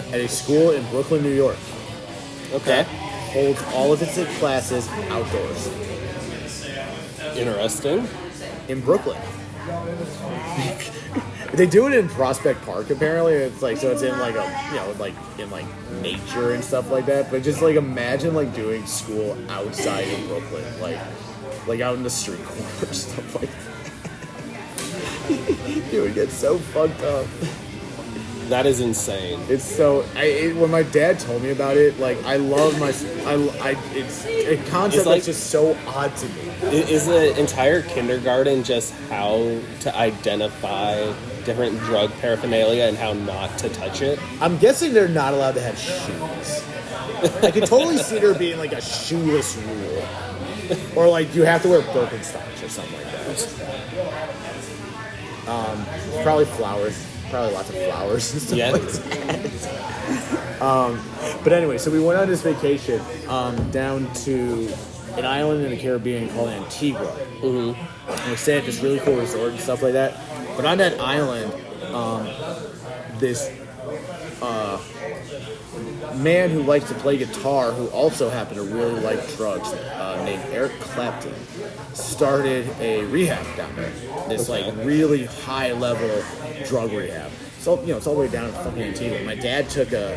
[SPEAKER 1] at a school in Brooklyn, New York.
[SPEAKER 2] Okay.
[SPEAKER 1] That holds all of its classes outdoors.
[SPEAKER 2] Interesting.
[SPEAKER 1] In Brooklyn. They do it in Prospect Park apparently. It's like, so it's in like a, you know, like in like nature and stuff like that. But just like imagine like doing school outside in Brooklyn, like out in the street corner or stuff like that. It would get so fucked up.
[SPEAKER 2] That is insane.
[SPEAKER 1] It's so. When my dad told me about it, like I love my. It's a concept
[SPEAKER 2] It's like,
[SPEAKER 1] that's just so odd to me.
[SPEAKER 2] Is the entire kindergarten just how to identify different drug paraphernalia and how not to touch it?
[SPEAKER 1] I'm guessing they're not allowed to have shoes. I could totally see there being like a shoeless rule, or like you have to wear Birkenstocks or something like that. Probably flowers. Probably lots of flowers and stuff like that. But anyway, so we went on this vacation down to an island in the Caribbean called Antigua. Mm-hmm. And we stayed at this really cool resort and stuff like that. But on that island, this man who likes to play guitar, who also happened to really like drugs, named Eric Clapton, started a rehab down there. This like really high level drug rehab. So it's all the way down in fucking Antigua. My dad took I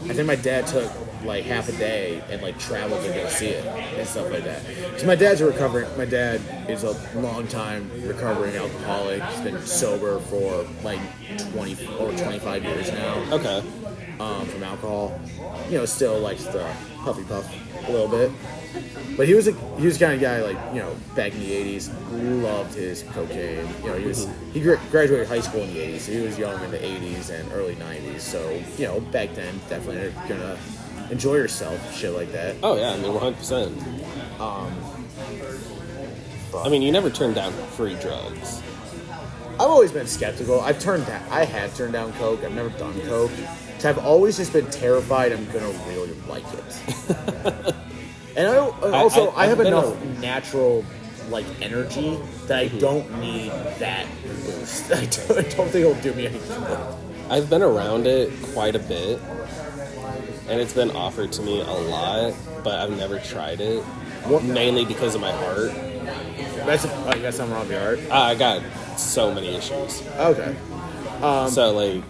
[SPEAKER 1] think my dad took like half a day and like traveled to go see it and stuff like that. Because my dad is a long time recovering alcoholic. He's been sober for like 20 or 25 years now.
[SPEAKER 2] Okay.
[SPEAKER 1] From alcohol. Still likes the puffy puff a little bit. But he was the kind of guy, like, back in the 80s, loved his cocaine. He graduated high school in the 80s, so he was young in the 80s and early 90s. So, back then, definitely gonna enjoy yourself, shit like that.
[SPEAKER 2] Oh, yeah, 100%. You never turned down free drugs.
[SPEAKER 1] I've always been skeptical. I had turned down coke. I've never done coke. So I've always just been terrified I'm gonna really like it. And I have enough natural like energy that I don't need that boost. I don't think it'll do me any good.
[SPEAKER 2] I've been around it quite a bit, and it's been offered to me a lot, but I've never tried it. Mainly because of my heart.
[SPEAKER 1] You got something wrong with your heart?
[SPEAKER 2] I got so many issues.
[SPEAKER 1] Okay.
[SPEAKER 2] So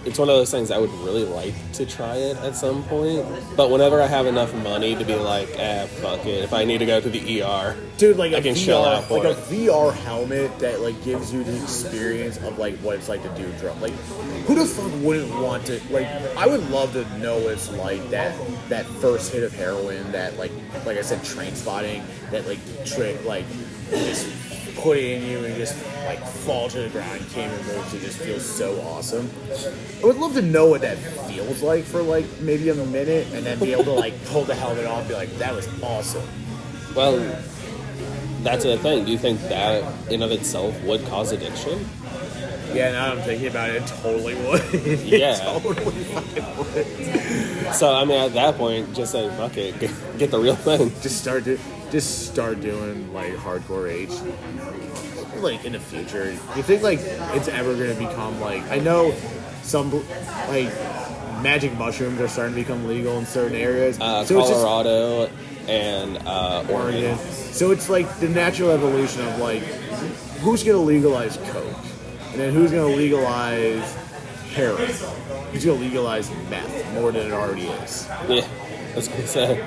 [SPEAKER 2] it's one of those things I would really like to try it at some point. But whenever I have enough money to be like, fuck it. If I need to go to the ER,
[SPEAKER 1] dude, like
[SPEAKER 2] I can shell out for
[SPEAKER 1] like
[SPEAKER 2] it.
[SPEAKER 1] a VR helmet that like gives you the experience of like what it's like to do drugs. Like, who the fuck wouldn't want to? Like, I would love to know what it's like that first hit of heroin, that like I said, train spotting, that just put it in you and just like fall to the ground and can't even move. It just feels so awesome. I would love to know what that feels like for like maybe a minute, and then be able to like pull the helmet off and be like, that was awesome.
[SPEAKER 2] Well, that's the thing. Do you think that in of itself would cause addiction?
[SPEAKER 1] Yeah, now I'm thinking about it, it totally would.
[SPEAKER 2] Yeah.
[SPEAKER 1] Totally fucking would.
[SPEAKER 2] So, at that point, just say, fuck it, get the real thing.
[SPEAKER 1] Just start doing, like, hardcore H. Like, in the future. You think, like, it's ever going to become, like... I know some, like, magic mushrooms are starting to become legal in certain areas.
[SPEAKER 2] Colorado and Oregon.
[SPEAKER 1] So it's, like, the natural evolution of, like, who's going to legalize coke? And then who's going to legalize heroin? Who's going to legalize meth more than it already is?
[SPEAKER 2] Yeah, I was going to say.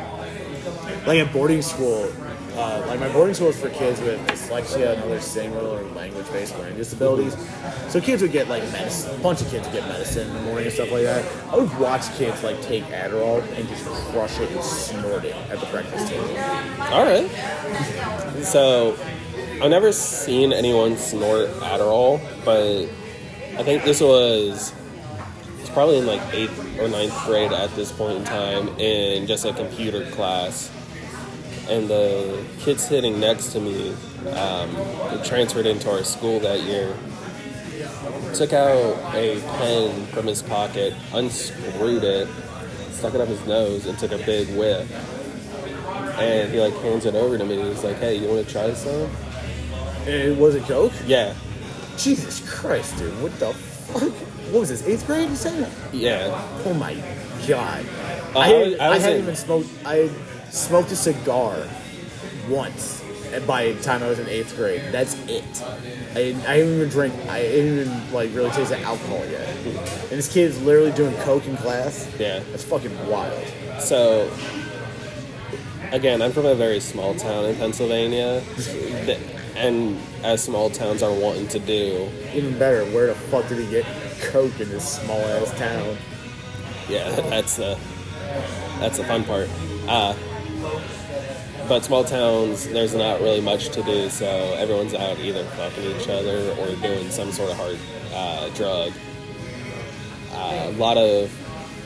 [SPEAKER 1] Like at boarding school, my boarding school is for kids with dyslexia and other single or language-based learning disabilities. So kids would get like medicine, a bunch of kids would get medicine in the morning and stuff like that. I would watch kids like take Adderall and just crush it and snort it at the breakfast table.
[SPEAKER 2] All right. So I've never seen anyone snort Adderall, but I think this was probably in like 8th or 9th grade at this point in time in just a computer class. and the kid sitting next to me, who transferred into our school that year, took out a pen from his pocket, unscrewed it, stuck it up his nose, and took a big whiff. And he hands it over to me. He's like, "Hey, you want to try some?"
[SPEAKER 1] And was it Coke?
[SPEAKER 2] Yeah.
[SPEAKER 1] Jesus Christ, dude! What the fuck? What was this? 8th grade? You said?
[SPEAKER 2] Yeah.
[SPEAKER 1] Oh my god!
[SPEAKER 2] I
[SPEAKER 1] hadn't even smoked. I smoked a cigar once. By the time I was in 8th grade, that's it. I didn't even drink. I didn't even really taste the alcohol yet. And this kid is literally doing Coke in class.
[SPEAKER 2] Yeah.
[SPEAKER 1] That's fucking wild.
[SPEAKER 2] So, again, I'm from a very small town in Pennsylvania, and as small towns are wanting to do.
[SPEAKER 1] Even better, where the fuck did he get Coke in this small ass town?
[SPEAKER 2] Yeah, that's the fun part. But small towns, there's not really much to do, so everyone's out either fucking each other or doing some sort of hard drug. A lot of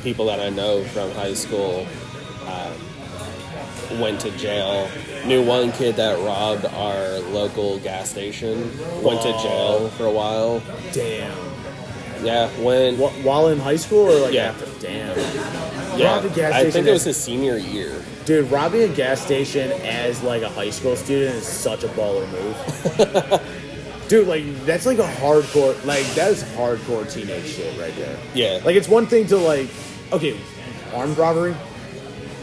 [SPEAKER 2] people that I know from high school went to jail. Knew one kid that robbed our local gas station. Went to jail for a while.
[SPEAKER 1] Damn.
[SPEAKER 2] Yeah, when...
[SPEAKER 1] While in high school or
[SPEAKER 2] yeah.
[SPEAKER 1] after? Damn.
[SPEAKER 2] Yeah,
[SPEAKER 1] Robbed a gas
[SPEAKER 2] I
[SPEAKER 1] station
[SPEAKER 2] think it was his senior year.
[SPEAKER 1] Dude, robbing a gas station as a high school student is such a baller move. Dude, that's a hardcore, that is hardcore teenage shit right there.
[SPEAKER 2] Yeah.
[SPEAKER 1] It's one thing to okay, armed robbery?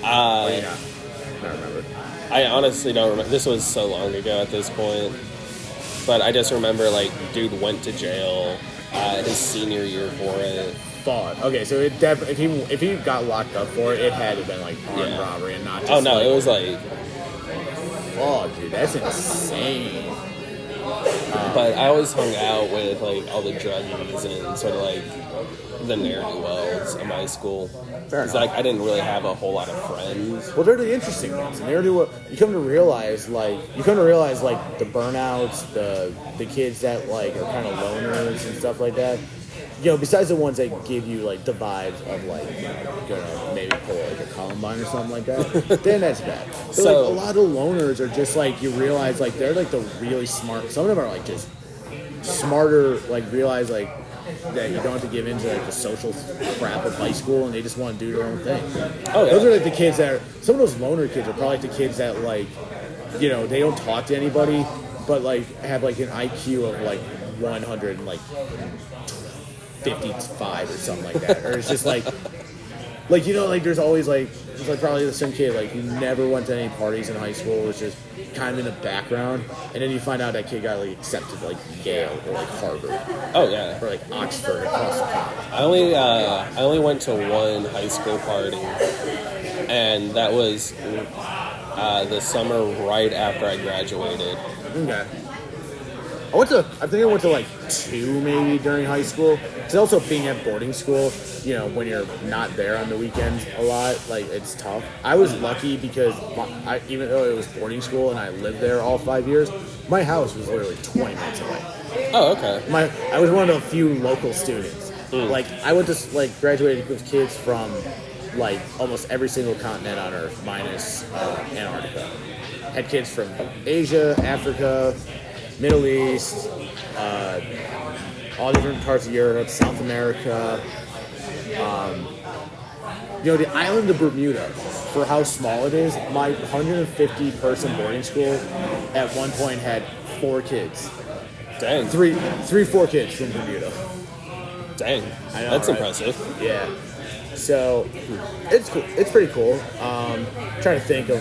[SPEAKER 2] I
[SPEAKER 1] don't remember.
[SPEAKER 2] I honestly don't remember. This was so long ago at this point. But I just remember, dude went to jail his senior year for it.
[SPEAKER 1] Fuck. Okay, so it if he got locked up for it, it had to have been armed robbery and not just.
[SPEAKER 2] Oh no, it was
[SPEAKER 1] Oh, dude, that's insane.
[SPEAKER 2] But I always hung out with all the druggies and sort of the ne'er-do-wells in my school.
[SPEAKER 1] Fair
[SPEAKER 2] Because
[SPEAKER 1] enough.
[SPEAKER 2] I didn't really have a whole lot of friends.
[SPEAKER 1] Well, they're the interesting ones. And you come to realize the burnouts, the kids that are kind of loners and stuff like that. Besides the ones that give you the vibes of gonna maybe pull a Columbine or something like that, then that's bad. So a lot of loners are just you realize they're the really smart. Some of them are just smarter. Realize that you don't have to give into the social crap of high school, and they just want to do their own thing.
[SPEAKER 2] Oh yeah.
[SPEAKER 1] Those are the kids that some of those loner kids are probably the kids that they don't talk to anybody, but have an IQ of 155 or something like that, or it's just there's always there's probably the same kid who never went to any parties in high school, was just kind of in the background, and then you find out that kid got accepted to Yale or Harvard.
[SPEAKER 2] Oh yeah.
[SPEAKER 1] Or Oxford across the pond.
[SPEAKER 2] I only went to one high school party, and that was the summer right after I graduated.
[SPEAKER 1] Okay. I think I went to 2 maybe during high school. It's also being at boarding school, when you're not there on the weekends a lot, it's tough. I was lucky because even though it was boarding school and I lived there all 5 years, my house was literally 20 minutes away.
[SPEAKER 2] Oh, okay.
[SPEAKER 1] I was one of the few local students. I went to graduated with kids from almost every single continent on Earth, minus Antarctica. Had kids from Asia, Africa, Middle East, all different parts of Europe, South America. The island of Bermuda, for how small it is, my 150-person boarding school at one point had 4 kids.
[SPEAKER 2] Dang.
[SPEAKER 1] 4 kids from Bermuda.
[SPEAKER 2] Dang.
[SPEAKER 1] I know,
[SPEAKER 2] That's
[SPEAKER 1] right?
[SPEAKER 2] impressive.
[SPEAKER 1] Yeah. So, it's cool. It's pretty cool. Trying to think of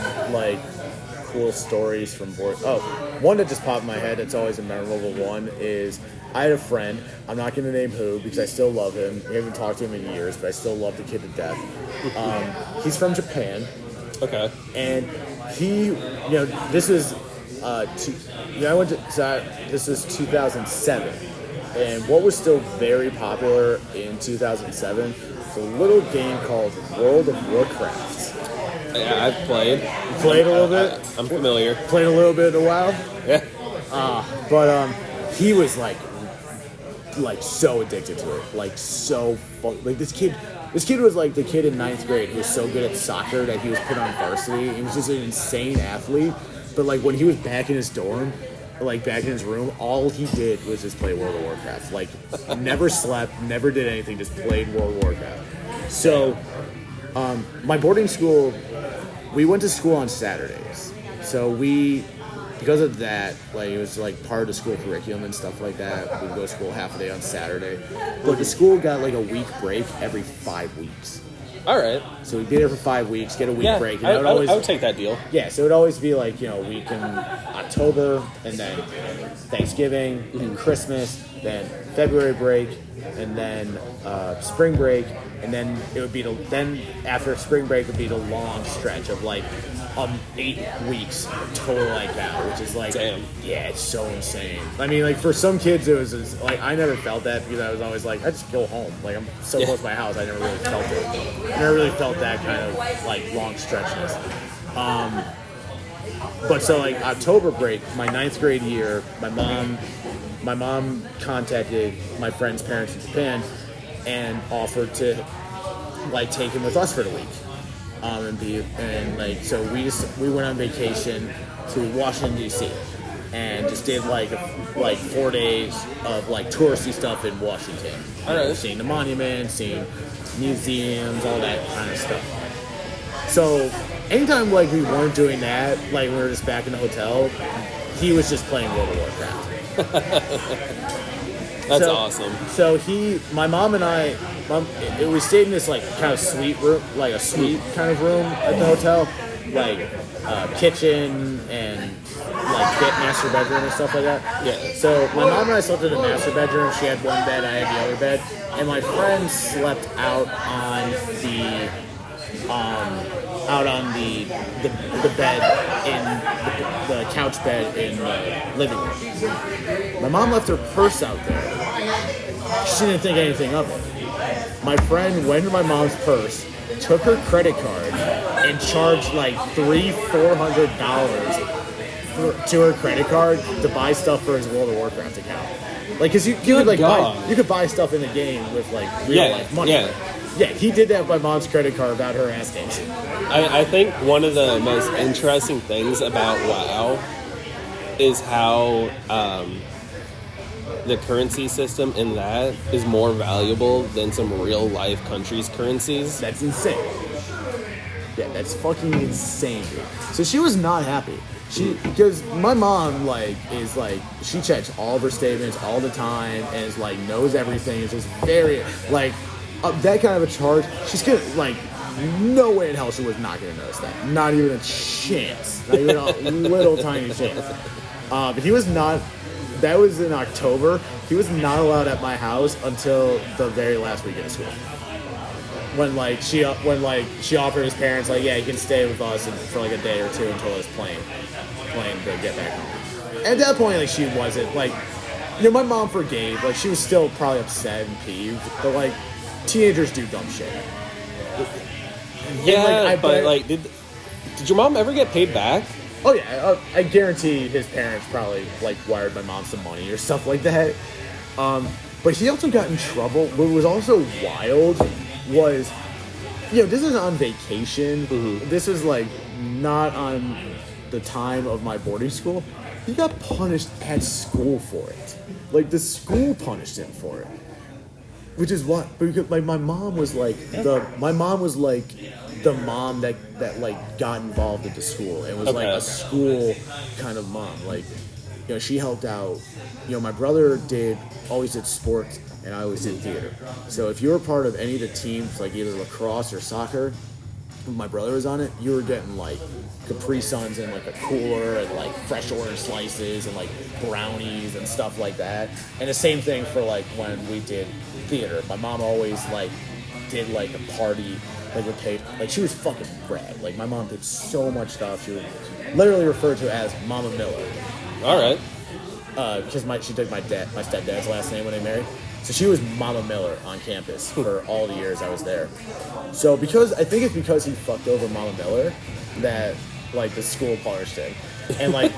[SPEAKER 1] cool stories from board. Oh, one that just popped in my head that's always a memorable one is I had a friend. I'm not going to name who because I still love him. We haven't talked to him in years, but I still love the kid to death. He's from Japan.
[SPEAKER 2] Okay.
[SPEAKER 1] And he, this is, this is 2007. And what was still very popular in 2007 was a little game called World of Warcraft.
[SPEAKER 2] Yeah, I've played.
[SPEAKER 1] You played a little bit?
[SPEAKER 2] I'm familiar.
[SPEAKER 1] Played a little bit in a while?
[SPEAKER 2] Yeah.
[SPEAKER 1] But he was so addicted to it. This kid This kid was like the kid in 9th grade who was so good at soccer that he was put on varsity. He was just an insane athlete. But like when he was back in his dorm, like back in his room, all he did was just play World of Warcraft. Like never slept, never did anything, just played World of Warcraft. So my boarding school, we went to school on Saturdays. So because of that, like it was like part of the school curriculum and stuff like that. We'd go to school half a day on Saturday. But the school got like a week break every 5 weeks.
[SPEAKER 2] All right.
[SPEAKER 1] So we'd be there for 5 weeks, get a week break. And
[SPEAKER 2] I would take that deal.
[SPEAKER 1] Yeah, so it would always be like, a week in October, and then Thanksgiving, and Christmas, then February break, and then spring break, and then it would be then after spring break would be the long stretch of like 8 weeks total like that, which is like,
[SPEAKER 2] damn.
[SPEAKER 1] Yeah, it's so insane. I mean, like for some kids, it was like I never felt that because I was always like, I just go home. Like I'm so close to my house, I never really felt it. I never really felt that kind of like long stretchness. But so like October break, my 9th grade year, my mom contacted my friend's parents in Japan and offered to like take him with us for the week. So we went on vacation to Washington D.C. and just did like 4 days of like touristy stuff in Washington. Seeing the monuments, seeing museums, all that kind of stuff. So anytime like we weren't doing that, like we were just back in the hotel, he was just playing World of Warcraft.
[SPEAKER 2] That's awesome.
[SPEAKER 1] So my mom and I, we stayed in this like kind of suite room, like a suite kind of room at the hotel, like kitchen and like master bedroom and stuff like that. Yeah. So my mom and I slept in the master bedroom. She had one bed, I had the other bed, and my friend slept out on the bed in the couch bed in the living room. My mom left her purse out there. She didn't think anything of it. My friend went to my mom's purse, took her credit card, and charged like $400 to her credit card to buy stuff for his World of Warcraft account. Like, cause you could buy stuff in the game with like real life money. Yeah, he did that with my mom's credit card without her asking.
[SPEAKER 2] I think one of the most interesting things about WoW is how the currency system in that is more valuable than some real life countries' currencies.
[SPEAKER 1] That's insane. Yeah, that's fucking insane, dude. So she was not happy. Because my mom she checks all of her statements all the time and is like knows everything. It's just very like that kind of a charge. She's gonna like no way in hell she was not gonna notice that. Not even a chance. Not even a little tiny chance. But he was not. That was in October. He was not allowed at my house until the very last week of school. When she offered his parents like, yeah, he can stay with us for like a day or two until his plane to get back home. At that point, like she wasn't like, my mom forgave. Like she was still probably upset and peeved, but like teenagers do dumb shit.
[SPEAKER 2] Yeah, did your mom ever get paid back?
[SPEAKER 1] Oh yeah, I guarantee his parents probably like wired my mom some money or stuff like that. But he also got in trouble. What was also wild was, this is on vacation. Mm-hmm. This is like not on the time of my boarding school. He got punished at school for it. Like the school punished him for it. Which is what? Because like my mom was like the mom that like got involved at the school. It was like a school kind of mom. Like, she helped out. My brother always did sports and I always did theater. So if you were part of any of the teams, like either lacrosse or soccer, my brother was on it, you were getting like Capri Suns and like a cooler and like fresh orange slices and like brownies and stuff like that. And the same thing for like when we did theater. My mom always like did like a party, like would pay, like she was fucking rad. Like my mom did so much stuff. She was literally referred to as Mama Miller.
[SPEAKER 2] All right.
[SPEAKER 1] Because she took my stepdad's last name when they married. So she was Mama Miller on campus for all the years I was there. So I think it's because he fucked over Mama Miller that like the school punished him. And like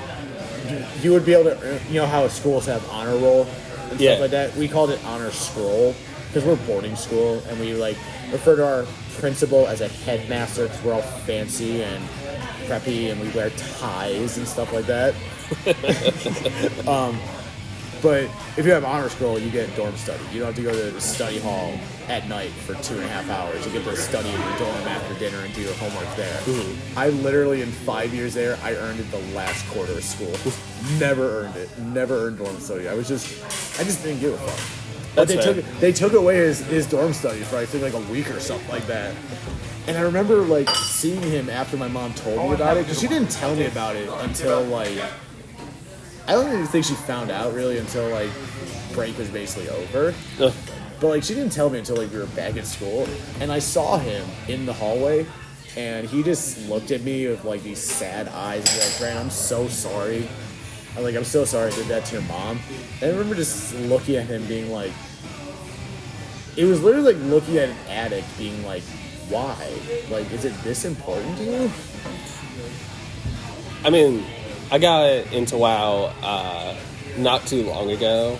[SPEAKER 1] you would be able to, how schools have honor roll and stuff like that. We called it honor scroll. because we're boarding school, and we like refer to our principal as a headmaster because we're all fancy and preppy, and we wear ties and stuff like that. But if you have honor school, you get dorm study. You don't have to go to the study hall at night for 2.5 hours. You get to study in your dorm after dinner and do your homework there. Mm-hmm. I literally, in 5 years there, I earned it the last quarter of school. Never earned it. Never earned dorm study. I just didn't give a fuck. But they took away his dorm study for I think like a week or something like that. And I remember like seeing him after my mom told me about it, because she didn't tell me about it until like, I don't even think she found out really until like break was basically over. But like she didn't tell me until like we were back at school, and I saw him in the hallway, and he just looked at me with like these sad eyes and like, Brandon, I'm so sorry. I'm so sorry I did that to your mom. And I remember just looking at him being like, it was literally like looking at an addict being like, why? Like, is it this important to you?
[SPEAKER 2] I mean, I got into WoW not too long ago.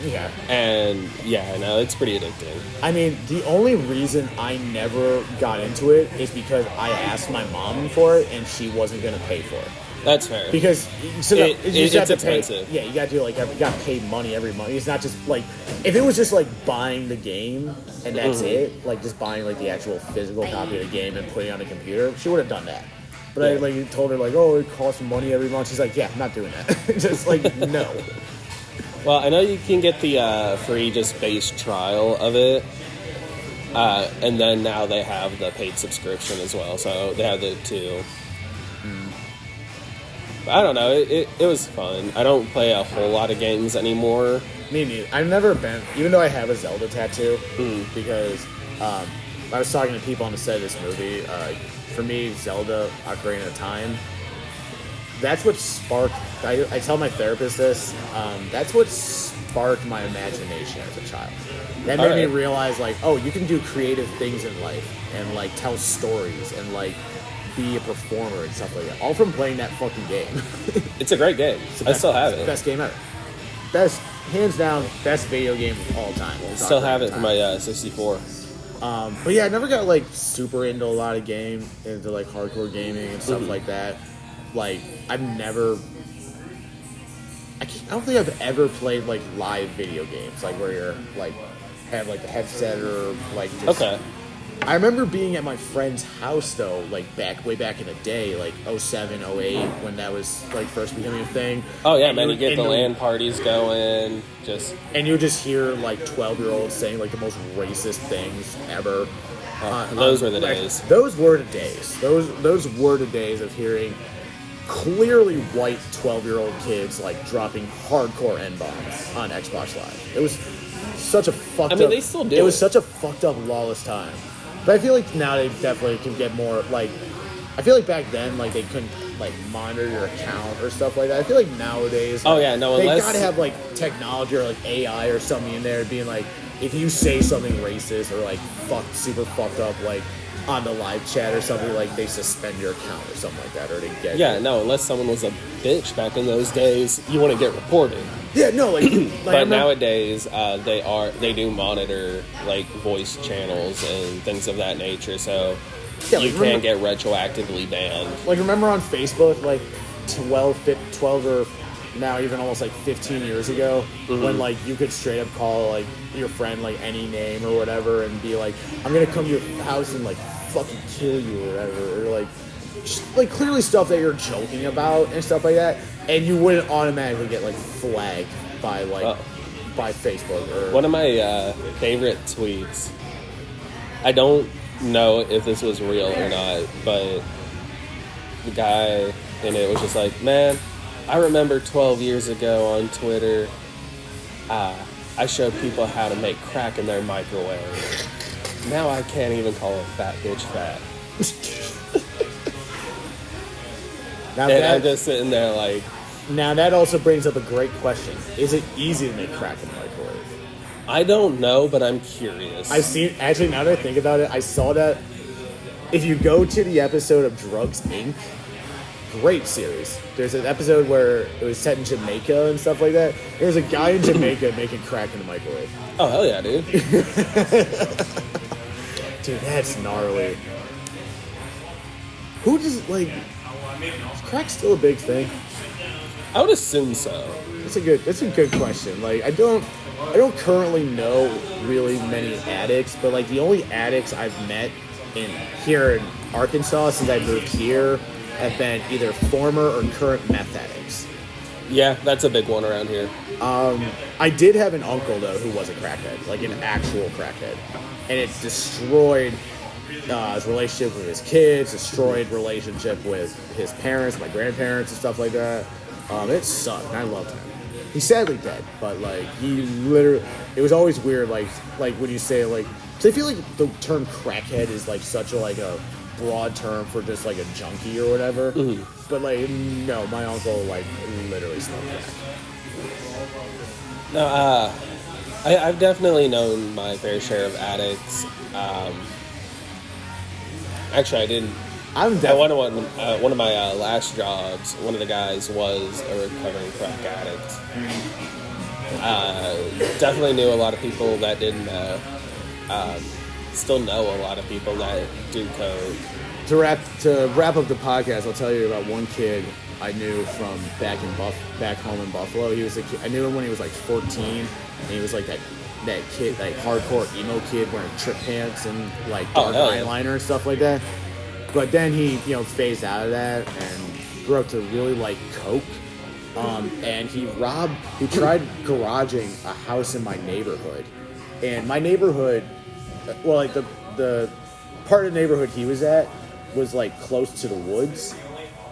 [SPEAKER 1] Yeah.
[SPEAKER 2] And yeah, no, it's pretty addicting.
[SPEAKER 1] I mean, the only reason I never got into it is because I asked my mom for it and she wasn't going to pay for it.
[SPEAKER 2] That's fair.
[SPEAKER 1] Because
[SPEAKER 2] it's expensive.
[SPEAKER 1] Yeah, you got to do like you got to pay money every month. It's not just like if it was just like buying the game and that's it, like just buying like the actual physical copy of the game and putting it on the computer, she would have done that. But I like told her like, oh, it costs money every month. She's like, yeah, I'm not doing that. Just like no.
[SPEAKER 2] Well, I know you can get the free just base trial of it, and then now they have the paid subscription as well. So they have the two. I don't know. It was fun. I don't play a whole lot of games anymore.
[SPEAKER 1] Me neither. I've never been, even though I have a Zelda tattoo, because I was talking to people on the set of this movie. For me, Zelda, Ocarina of Time, that's what sparked, I tell my therapist this, that's what sparked my imagination as a child. That made me realize, like, oh, you can do creative things in life and, like, tell stories and, like, be a performer and stuff like that. All from playing that fucking game.
[SPEAKER 2] It's a great game. I still have it.
[SPEAKER 1] Best game ever. Best, hands down, best video game of all time.
[SPEAKER 2] Still have it for my 64.
[SPEAKER 1] But yeah, I never got like super into a lot of into like hardcore gaming and stuff like that. Like, I don't think I've ever played like live video games, like where you're like have like the headset or like just. Okay. I remember being at my friend's house though, like way back in the day, like 07, 08, when that was like first becoming a thing.
[SPEAKER 2] Oh yeah, man, you get the LAN parties going,
[SPEAKER 1] and you just hear like 12-year-olds saying like the most racist things ever.
[SPEAKER 2] Those were the days.
[SPEAKER 1] Those were the days. Those were the days of hearing clearly white 12-year-old kids like dropping hardcore N-bombs on Xbox Live. It was such a fucked up.
[SPEAKER 2] They still do.
[SPEAKER 1] It was such a fucked up, lawless time. But I feel like now they definitely can get more, like, I feel like back then, like, they couldn't, like, monitor your account or stuff like that. I feel like nowadays, they gotta have, like, technology or, like, AI or something in there being like, if you say something racist or, like, super fucked up, like, on the live chat or something, like, they suspend your account or something like that, or they get...
[SPEAKER 2] Yeah, no, unless someone was a bitch back in those days, you want to get reported.
[SPEAKER 1] Yeah, no, like
[SPEAKER 2] but nowadays, they do monitor, like, voice channels and things of that nature, so you can get retroactively banned.
[SPEAKER 1] Like, remember on Facebook, like, 12 or now even almost, like, 15 years ago, when, like, you could straight up call, like, your friend, like, any name or whatever and be like, I'm gonna come to your house and, like, fucking kill you or whatever, or, like, just, like, clearly stuff that you're joking about and stuff like that, and you wouldn't automatically get, like, flagged by, like, by Facebook. Or
[SPEAKER 2] one of my favorite tweets, I don't know if this was real or not, but the guy in it was just like, man, I remember 12 years ago on Twitter, I showed people how to make crack in their microwave. Now I can't even call a fat bitch fat. I'm just sitting there like...
[SPEAKER 1] Now that also brings up a great question. Is it easy to make crack in the microwave?
[SPEAKER 2] I don't know, but I'm curious.
[SPEAKER 1] Actually, now that I think about it, I saw that if you go to the episode of Drugs, Inc., Great series. There's an episode where it was set in Jamaica and stuff like that. There's a guy in Jamaica making crack in the microwave.
[SPEAKER 2] Oh, hell yeah, dude.
[SPEAKER 1] Dude, that's gnarly. Who does, like, is crack still a big thing?
[SPEAKER 2] I would assume so.
[SPEAKER 1] That's a good question. Like, I don't currently know really many addicts, but like the only addicts I've met here in Arkansas since I moved here have been either former or current meth addicts.
[SPEAKER 2] Yeah, that's a big one around here.
[SPEAKER 1] I did have an uncle though who was a crackhead, like an actual crackhead, and it destroyed his relationship with his kids, destroyed relationship with his parents, my grandparents, and stuff like that. It sucked, and I loved him. He's sadly dead, but like he literally, it was always weird. Like when you say like, so I feel like the term crackhead is like such a like a broad term for just like a junkie or whatever. Mm-hmm. But like no, my uncle like literally smoked crack.
[SPEAKER 2] No, I've definitely known my fair share of addicts. Actually, I didn't. One of my last jobs, one of the guys was a recovering crack addict. Definitely knew a lot of people that didn't know. Still know a lot of people that do coke.
[SPEAKER 1] To wrap up the podcast, I'll tell you about one kid I knew from back home in Buffalo. He was a kid, I knew him when he was like 14, and he was like that kid, like hardcore emo kid wearing trip pants and like dark eyeliner and stuff like that. But then he, phased out of that and grew up to really like coke. And he tried garaging a house in my neighborhood. And my neighborhood, well, like the part of the neighborhood he was at was like close to the woods.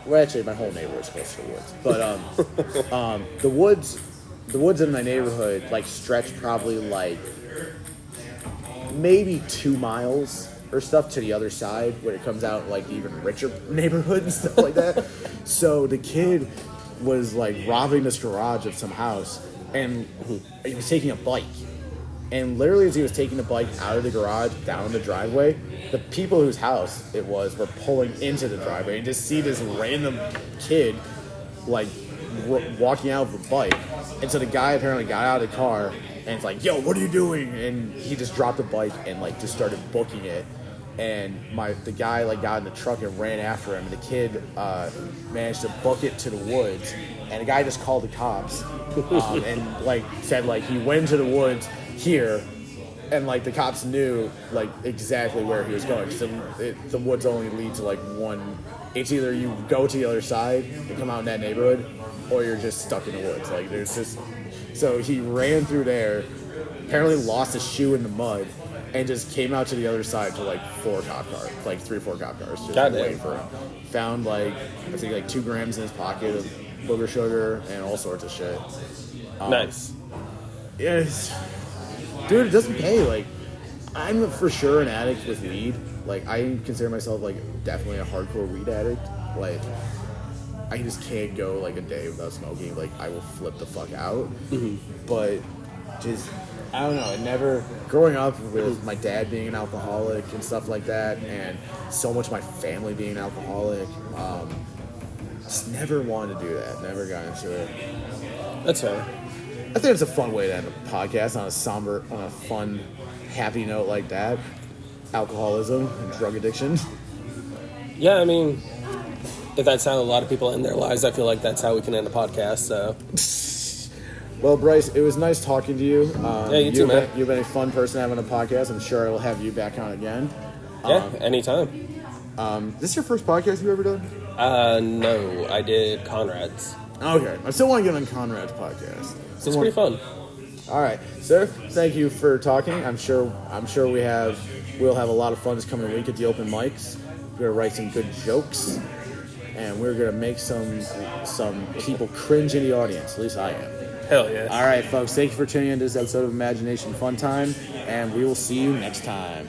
[SPEAKER 1] Well, actually, my whole neighborhood was close to the woods. But the woods in my neighborhood like stretched probably like maybe 2 miles or stuff to the other side when it comes out like even richer neighborhood and stuff like that. So the kid was like robbing this garage of some house, and he was taking a bike. And literally as he was taking the bike out of the garage down the driveway, the people whose house it was were pulling into the driveway and just see this random kid like walking out with a bike. And so the guy apparently got out of the car and it's like, yo, what are you doing? And he just dropped the bike and like just started booking it. And the guy like got in the truck and ran after him, and the kid managed to book it to the woods, and the guy just called the cops and like said like he went to the woods here, and like the cops knew like exactly where he was going. So the woods only lead to like one. It's either you go to the other side and come out in that neighborhood, or you're just stuck in the woods. Like there's just, so he ran through there, apparently lost his shoe in the mud, and just came out to the other side to like 3 or 4 cop cars, just waiting for him. Found like, I think like 2 grams in his pocket of booger sugar and all sorts of shit.
[SPEAKER 2] Nice.
[SPEAKER 1] Yes. Dude, it doesn't pay. Like, I'm for sure an addict with weed. Like, I consider myself like definitely a hardcore weed addict. Like, I just can't go like a day without smoking. Like, I will flip the fuck out. Mm-hmm. But just, I don't know, it never, growing up with my dad being an alcoholic and stuff like that, and so much of my family being alcoholic, just never wanted to do that, never got into it.
[SPEAKER 2] That's fair.
[SPEAKER 1] I think it's a fun way to end a podcast on a fun, happy note like that. Alcoholism and drug addiction.
[SPEAKER 2] Yeah, I mean, if that's how a lot of people end their lives, I feel like that's how we can end a podcast, so.
[SPEAKER 1] Well, Bryce, it was nice talking to you.
[SPEAKER 2] Yeah, you too, man.
[SPEAKER 1] You've been a fun person having a podcast. I'm sure I will have you back on again.
[SPEAKER 2] Yeah, anytime.
[SPEAKER 1] This is your first podcast you've ever done?
[SPEAKER 2] No, I did Conrad's.
[SPEAKER 1] Okay, I still want to get on Conrad's podcast.
[SPEAKER 2] It's pretty fun.
[SPEAKER 1] All right, sir. Thank you for talking. I'm sure we'll have a lot of fun this coming week at the open mics. We're gonna write some good jokes, and we're gonna make some people cringe in the audience. At least I am.
[SPEAKER 2] Hell yeah.
[SPEAKER 1] All right, folks. Thank you for tuning in to this episode of Imagination Fun Time, and we will see you next time.